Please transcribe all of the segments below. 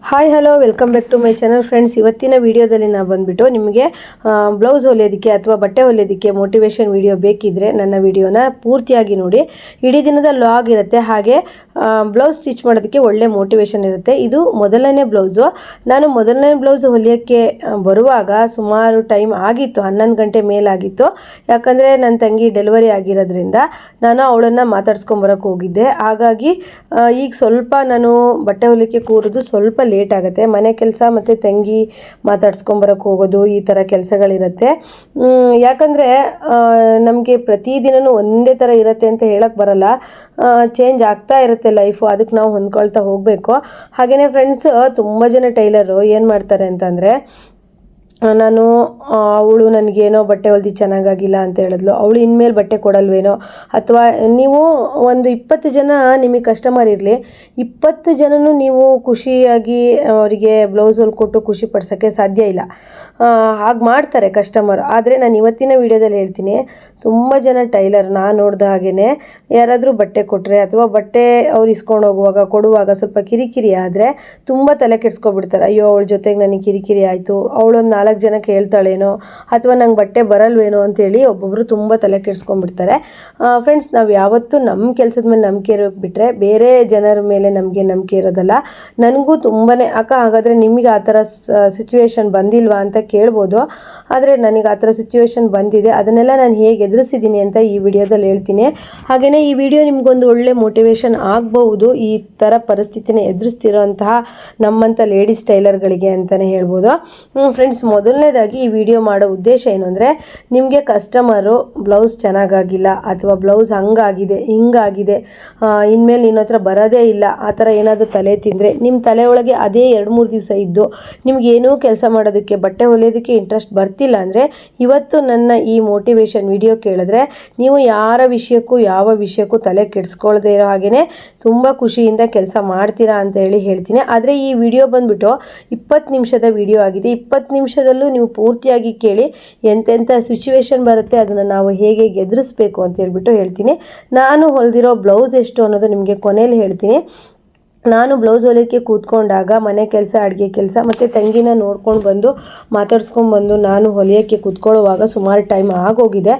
Hi hello welcome back to my channel friends. ಇವತ್ತಿನ ವಿಡಿಯೋದಲ್ಲಿ ನಾನು ಬಂದುಬಿಟ್ಟು ನಿಮಗೆ ಬ್ಲೌಸ್ ಹೊಲಿಯೋದಕ್ಕೆ ಅಥವಾ ಬಟ್ಟೆ ಹೊಲಿಯೋದಕ್ಕೆ ಮೋಟಿವೇಶನ್ ವಿಡಿಯೋ ಬೇಕಿದ್ದರೆ ನನ್ನ ವಿಡಿಯೋನ ಪೂರ್ತಿಯಾಗಿ ನೋಡಿ. ಇಡೀ ದಿನದ ಲಾಗ್ ಇರುತ್ತೆ, ಹಾಗೆ ಬ್ಲೌಸ್ ಸ್ಟಿಚ್ ಮಾಡೋದಕ್ಕೆ ಒಳ್ಳೆ ಮೋಟಿವೇಶನ್ ಇರುತ್ತೆ. ಇದು ಮೊದಲನೇ ಬ್ಲೌಸು. ನಾನು ಮೊದಲನೇ ಬ್ಲೌಸ್ ಹೊಲಿಯೋಕ್ಕೆ ಬರುವಾಗ ಸುಮಾರು ಟೈಮ್ ಆಗಿತ್ತು, 11 ಗಂಟೆ ಮೇಲಾಗಿತ್ತು. ಯಾಕಂದರೆ ನನ್ನ ತಂಗಿ ಡೆಲಿವರಿ ಆಗಿರೋದ್ರಿಂದ ನಾನು ಅವಳನ್ನು ಮಾತಾಡ್ಸ್ಕೊಂಬರೋಕ್ಕೆ ಹೋಗಿದ್ದೆ. ಹಾಗಾಗಿ ಈಗ ಸ್ವಲ್ಪ ನಾನು ಬಟ್ಟೆ ಹೊಲಿಯೋಕ್ಕೆ ಕೂರೋದು ಸ್ವಲ್ಪ ಲೇಟ್ ಆಗುತ್ತೆ. ಮನೆ ಕೆಲಸ ಮತ್ತು ತಂಗಿ ಮಾತಾಡ್ಸ್ಕೊಂಬರೋಕ್ಕೆ ಹೋಗೋದು, ಈ ಥರ ಕೆಲಸಗಳಿರುತ್ತೆ. ಯಾಕಂದರೆ ನಮಗೆ ಪ್ರತಿದಿನವೂ ಒಂದೇ ಥರ ಇರುತ್ತೆ ಅಂತ ಹೇಳಕ್ಕೆ ಬರಲ್ಲ. ಚೇಂಜ್ ಆಗ್ತಾ ಇರುತ್ತೆ ಲೈಫು, ಅದಕ್ಕೆ ನಾವು ಹೊಂದ್ಕೊಳ್ತಾ ಹೋಗಬೇಕು. ಹಾಗೆಯೇ ಫ್ರೆಂಡ್ಸ್, ತುಂಬ ಜನ ಟೈಲರು ಏನು ಮಾಡ್ತಾರೆ ಅಂತಂದರೆ, ಅವಳು ನನಗೇನೋ ಬಟ್ಟೆ ಹೊಲ್ದು ಚೆನ್ನಾಗಾಗಿಲ್ಲ ಅಂತ ಹೇಳಿದ್ಲು, ಅವಳು ಇನ್ಮೇಲೆ ಬಟ್ಟೆ ಕೊಡಲ್ವೇನೋ, ಅಥವಾ ನೀವು ಒಂದು 20 ಜನ ನಿಮಗೆ ಕಸ್ಟಮರ್ ಇರಲಿ, 20 ಜನನೂ ನೀವು ಖುಷಿಯಾಗಿ ಅವರಿಗೆ ಬ್ಲೌಸ್ ಹೊಲ್ಕೊಟ್ಟು ಖುಷಿ ಪಡ್ಸೋಕ್ಕೆ ಸಾಧ್ಯ ಇಲ್ಲ. ಹಾಗೆ ಮಾಡ್ತಾರೆ ಕಸ್ಟಮರ್. ಆದರೆ ನಾನು ಇವತ್ತಿನ ವಿಡಿಯೋದಲ್ಲಿ ಹೇಳ್ತೀನಿ, ತುಂಬ ಜನ ಟೈಲರ್ ನಾನು ನೋಡ್ದ ಹಾಗೇ ಯಾರಾದರೂ ಬಟ್ಟೆ ಕೊಟ್ಟರೆ ಅಥವಾ ಬಟ್ಟೆ ಅವ್ರು ಇಸ್ಕೊಂಡು ಹೋಗುವಾಗ ಕೊಡುವಾಗ ಸ್ವಲ್ಪ ಕಿರಿಕಿರಿ ಆದರೆ ತುಂಬ ತಲೆ ಕೆಡಿಸ್ಕೊಬಿಡ್ತಾರೆ. ಅಯ್ಯೋ ಅವಳ ಜೊತೆಗೆ ನನಗೆ ಕಿರಿಕಿರಿ ಆಯಿತು, ಅವಳೊಂದು 4 ಜನಕ್ಕೆ ಹೇಳ್ತಾಳೇನೋ, ಅಥವಾ ನಂಗೆ ಬಟ್ಟೆ ಬರಲ್ವೇನೋ ಅಂತೇಳಿ ಒಬ್ಬೊಬ್ಬರು ತುಂಬ ತಲೆ ಕೆಡಿಸ್ಕೊಂಡ್ಬಿಡ್ತಾರೆ. ಫ್ರೆಂಡ್ಸ್, ನಾವು ಯಾವತ್ತೂ ನಮ್ಮ ಕೆಲಸದ ಮೇಲೆ ನಂಬಿಕೆ ಇರೋಕೆ ಬಿಟ್ಟರೆ ಬೇರೆ ಜನರ ಮೇಲೆ ನಮಗೆ ನಂಬಿಕೆ ಇರೋದಲ್ಲ. ನನಗೂ ತುಂಬಾ ಹಾಗಾದರೆ ನಿಮಗೆ ಆ ಥರ ಸಿಚುವೇಶನ್ ಬಂದಿಲ್ವಾ ಅಂತ ಕೇಳ್ಬೋದು. ಆದರೆ ನನಗೆ ಆ ಥರ ಸಿಚುವೇಶನ್ ಬಂದಿದೆ, ಅದನ್ನೆಲ್ಲ ನಾನು ಹೇಗೆ ಎದುರಿಸಿದ್ದೀನಿ ಅಂತ ಈ ವಿಡಿಯೋದಲ್ಲಿ ಹೇಳ್ತೀನಿ. ಹಾಗೆಯೇ ಈ ವಿಡಿಯೋ ನಿಮಗೊಂದು ಒಳ್ಳೆ ಮೋಟಿವೇಶನ್ ಆಗ್ಬೋದು, ಈ ಥರ ಪರಿಸ್ಥಿತಿನ ಎದುರಿಸ್ತಿರೋಂತಹ ನಮ್ಮಂಥ ಲೇಡೀಸ್ ಟೈಲರ್ಗಳಿಗೆ ಅಂತಲೇ ಹೇಳ್ಬೋದು. ಫ್ರೆಂಡ್ಸ್, ಮೊದಲನೇದಾಗಿ ಈ ವಿಡಿಯೋ ಮಾಡೋ ಉದ್ದೇಶ ಏನು ಅಂದರೆ, ನಿಮಗೆ ಕಸ್ಟಮರು ಬ್ಲೌಸ್ ಚೆನ್ನಾಗಾಗಿಲ್ಲ ಅಥವಾ ಬ್ಲೌಸ್ ಹಂಗಾಗಿದೆ ಹಿಂಗಾಗಿದೆ, ಇನ್ಮೇಲೆ ನಿನ್ನ ಹತ್ರ ಬರೋದೇ ಇಲ್ಲ, ಆ ಥರ ಏನಾದರೂ ತಲೆ ತಿಂದರೆ, ನಿಮ್ಮ ತಲೆ ಒಳಗೆ ಅದೇ 2-3 ದಿವಸ ಇದ್ದು ನಿಮಗೇನೂ ಕೆಲಸ ಮಾಡೋದಕ್ಕೆ ಬಟ್ಟೆ ಹೊಲಿಯೋದಕ್ಕೆ ಇಂಟ್ರೆಸ್ಟ್ ಬರ್ತಿಲ್ಲ ಅಂದರೆ, ಇವತ್ತು ನನ್ನ ಈ ಮೋಟಿವೇಶನ್ ವಿಡಿಯೋ ಕೇಳಿದ್ರೆ ನೀವು ಯಾರ ವಿಷಯಕ್ಕೂ ಯಾವ ವಿಷಯಕ್ಕೂ ತಲೆ ಕೆಡಿಸ್ಕೊಳ್ದೇ ಇರೋ ಹಾಗೆಯೇ ತುಂಬ ಖುಷಿಯಿಂದ ಕೆಲಸ ಮಾಡ್ತೀರಾ ಅಂತ ಹೇಳ್ತೀನಿ. ಆದರೆ ಈ ವಿಡಿಯೋ ಬಂದುಬಿಟ್ಟು 20 ನಿಮಿಷದ ವಿಡಿಯೋ ಆಗಿದೆ. 20 ನಿಮಿಷದಲ್ಲೂ ನೀವು ಪೂರ್ತಿಯಾಗಿ ಕೇಳಿ, ಎಂತೆಂಥ ಸಿಚುವೇಶನ್ ಬರುತ್ತೆ ಅದನ್ನು ನಾವು ಹೇಗೆ ಎದುರಿಸ್ಬೇಕು ಅಂತ ಹೇಳ್ತೀನಿ. ನಾನು ಹೊಲಿದಿರೋ ಬ್ಲೌಸ್ ಎಷ್ಟು ಅನ್ನೋದು ನಿಮಗೆ ಕೊನೆಯಲ್ಲಿ ಹೇಳ್ತೀನಿ. ನಾನು ಬ್ಲೌಸ್ ಹೊಲಿಯೋಕ್ಕೆ ಕೂತ್ಕೊಂಡಾಗ ಮನೆ ಕೆಲಸ, ಅಡುಗೆ ಕೆಲಸ ಮತ್ತು ತಂಗಿನ ನೋಡ್ಕೊಂಡು ಬಂದು ಮಾತಾಡ್ಸ್ಕೊಂಡ್ಬಂದು ನಾನು ಹೊಲಿಯೋಕ್ಕೆ ಕೂತ್ಕೊಳ್ಳುವಾಗ ಸುಮಾರು ಟೈಮ್ ಆಗೋಗಿದೆ.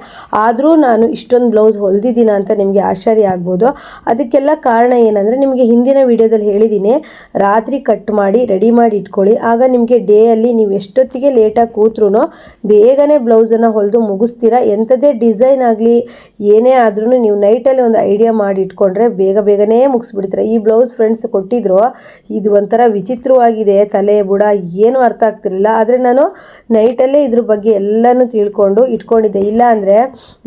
ಆದರೂ ನಾನು ಇಷ್ಟೊಂದು ಬ್ಲೌಸ್ ಹೊಲಿದಿದ್ದೀನ ಅಂತ ನಿಮಗೆ ಆಶ್ಚರ್ಯ ಆಗ್ಬೋದು. ಅದಕ್ಕೆಲ್ಲ ಕಾರಣ ಏನಂದರೆ, ನಿಮಗೆ ಹಿಂದಿನ ವಿಡಿಯೋದಲ್ಲಿ ಹೇಳಿದ್ದೀನಿ, ರಾತ್ರಿ ಕಟ್ ಮಾಡಿ ರೆಡಿ ಮಾಡಿ ಇಟ್ಕೊಳ್ಳಿ. ಆಗ ನಿಮಗೆ ಡೇಯಲ್ಲಿ ನೀವು ಎಷ್ಟೊತ್ತಿಗೆ ಲೇಟಾಗಿ ಕೂತ್ರೂ ಬೇಗನೆ ಬ್ಲೌಸನ್ನು ಹೊಲಿದು ಮುಗಿಸ್ತೀರಾ. ಎಂಥದೇ ಡಿಸೈನ್ ಆಗಲಿ ಏನೇ ಆದ್ರೂ ನೀವು ನೈಟಲ್ಲಿ ಒಂದು ಐಡಿಯಾ ಮಾಡಿ ಇಟ್ಕೊಂಡ್ರೆ ಬೇಗನೆ ಮುಗಿಸ್ಬಿಡ್ತೀರ. ಈ ಬ್ಲೌಸ್ ಫ್ರೆಂಡ್ಸ್ ಕೊಟ್ಟಿದ್ರು, ಇದು ಒಂಥರ ವಿಚಿತ್ರವಾಗಿದೆ, ತಲೆ ಬುಡ ಏನೂ ಅರ್ಥ ಆಗ್ತಿರಲಿಲ್ಲ. ಆದರೆ ನಾನು ನೈಟಲ್ಲೇ ಇದ್ರ ಬಗ್ಗೆ ಎಲ್ಲನೂ ತಿಳ್ಕೊಂಡು ಇಟ್ಕೊಂಡಿದ್ದೆ. ಇಲ್ಲ ಅಂದರೆ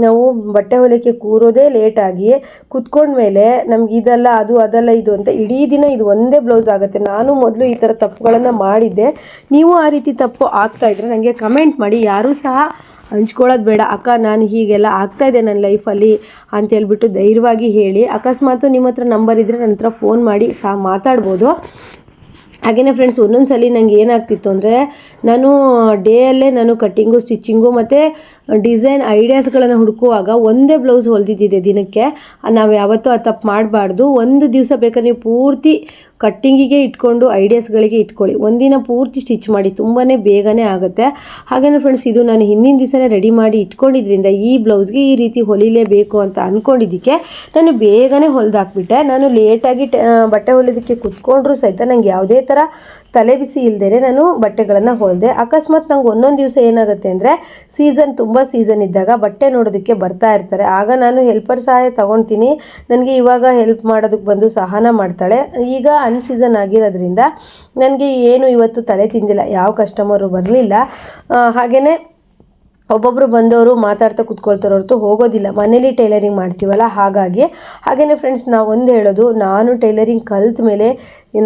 ನಾವು ಬಟ್ಟೆ ಹೊಲಿಯೋಕ್ಕೆ ಕೂರೋದೇ ಲೇಟಾಗಿ ಕೂತ್ಕೊಂಡ್ಮೇಲೆ ನಮ್ಗೆ ಇದಲ್ಲ ಅದು ಅದಲ್ಲ ಇದು ಅಂತ ಇಡೀ ದಿನ ಇದು ಒಂದೇ ಬ್ಲೌಸ್ ಆಗುತ್ತೆ. ನಾನು ಮೊದಲು ಈ ಥರ ತಪ್ಪುಗಳನ್ನು ಮಾಡಿದ್ದೆ. ನೀವು ಆ ರೀತಿ ತಪ್ಪು ಆಗ್ತಾಯಿದ್ರೆ ನನಗೆ ಕಮೆಂಟ್ ಮಾಡಿ. ಯಾರೂ ಸಹ ಹಂಚ್ಕೊಳ್ಳೋದು ಬೇಡ, ಅಕ್ಕ ನಾನು ಹೀಗೆಲ್ಲ ಆಗ್ತಾಯಿದೆ ನನ್ನ ಲೈಫಲ್ಲಿ ಅಂತೇಳ್ಬಿಟ್ಟು ಧೈರ್ಯವಾಗಿ ಹೇಳಿ. ಅಕಸ್ಮಾತು ನಿಮ್ಮ ಹತ್ರ ನಂಬರ್ ಇದ್ದರೆ ನನ್ನ ಹತ್ರ ಫೋನ್ ಮಾಡಿ ಸಹ ಮಾತಾಡ್ಬೋದು. ಹಾಗೆಯೇ ಫ್ರೆಂಡ್ಸ್, ಒಂದೊಂದು ಸಲ ನನಗೆ ಏನಾಗ್ತಿತ್ತು ಅಂದರೆ, ನಾನು ಡೇಯಲ್ಲೇ ನಾನು ಕಟ್ಟಿಂಗು, ಸ್ಟಿಚ್ಚಿಂಗು ಮತ್ತು ಡಿಸೈನ್ ಐಡಿಯಾಸ್ಗಳನ್ನು ಹುಡುಕುವಾಗ ಒಂದೇ ಬ್ಲೌಸ್ ಹೊಲಿದಿದ್ದಿದೆ ದಿನಕ್ಕೆ. ನಾವು ಯಾವತ್ತೂ ಆ ತಪ್ಪು ಮಾಡಬಾರ್ದು. ಒಂದು ದಿವಸ ಬೇಕಾದ್ರೆ ನೀವು ಪೂರ್ತಿ ಕಟ್ಟಿಂಗಿಗೆ ಇಟ್ಕೊಂಡು ಐಡಿಯಾಸ್ಗಳಿಗೆ ಇಟ್ಕೊಳ್ಳಿ, ಒಂದಿನ ಪೂರ್ತಿ ಸ್ಟಿಚ್ ಮಾಡಿ, ತುಂಬಾ ಬೇಗನೆ ಆಗುತ್ತೆ. ಹಾಗೆಯೇ ಫ್ರೆಂಡ್ಸ್, ಇದು ನಾನು ಹಿಂದಿನ ದಿವಸನೇ ರೆಡಿ ಮಾಡಿ ಇಟ್ಕೊಂಡಿದ್ರಿಂದ ಈ ಬ್ಲೌಸ್ಗೆ ಈ ರೀತಿ ಹೊಲಿಲೇಬೇಕು ಅಂತ ಅಂದ್ಕೊಂಡಿದ್ದಕ್ಕೆ ನಾನು ಬೇಗನೆ ಹೊಲಿದಾಕ್ಬಿಟ್ಟೆ. ನಾನು ಲೇಟಾಗಿ ಬಟ್ಟೆ ಹೊಲಿಯೋದಕ್ಕೆ ಕುತ್ಕೊಂಡ್ರೂ ಸಹಿತ ನನಗೆ ಯಾವುದೇ ಥರ ತಲೆ ಬಿಸಿ ಇಲ್ಲದೇ ನಾನು ಬಟ್ಟೆಗಳನ್ನು ಹೊಲಿದೆ. ಅಕಸ್ಮಾತ್ ನಂಗೆ ಒಂದೊಂದು ದಿವಸ ಏನಾಗುತ್ತೆ ಅಂದರೆ, ತುಂಬ ಸೀಸನ್ ಇದ್ದಾಗ ಬಟ್ಟೆ ನೋಡೋದಕ್ಕೆ ಬರ್ತಾ ಇರ್ತಾರೆ. ಆಗ ನಾನು ಹೆಲ್ಪರ್ ಸಹಾಯ ತೊಗೊಳ್ತೀನಿ. ನನಗೆ ಇವಾಗ ಹೆಲ್ಪ್ ಮಾಡೋದಕ್ಕೆ ಬಂದು ಸಹನ ಮಾಡ್ತಾಳೆ. ಈಗ ಅನ್ಸೀಸನ್ ಆಗಿರೋದ್ರಿಂದ ನನಗೆ ಏನು ಇವತ್ತು ತಲೆ ತಿಂದಿಲ್ಲ, ಯಾವ ಕಸ್ಟಮರು ಬರಲಿಲ್ಲ. ಹಾಗೆಯೇ ಒಬ್ಬೊಬ್ಬರು ಬಂದವರು ಮಾತಾಡ್ತಾ ಕೂತ್ಕೊಳ್ತಾರೋ ಹೊರತು ಹೋಗೋದಿಲ್ಲ, ಮನೇಲಿ ಟೈಲರಿಂಗ್ ಮಾಡ್ತೀವಲ್ಲ ಹಾಗೆಯೇ ಫ್ರೆಂಡ್ಸ್, ನಾವು ಒಂದು ಹೇಳೋದು, ನಾನು ಟೈಲರಿಂಗ್ ಕಲ್ತ ಮೇಲೆ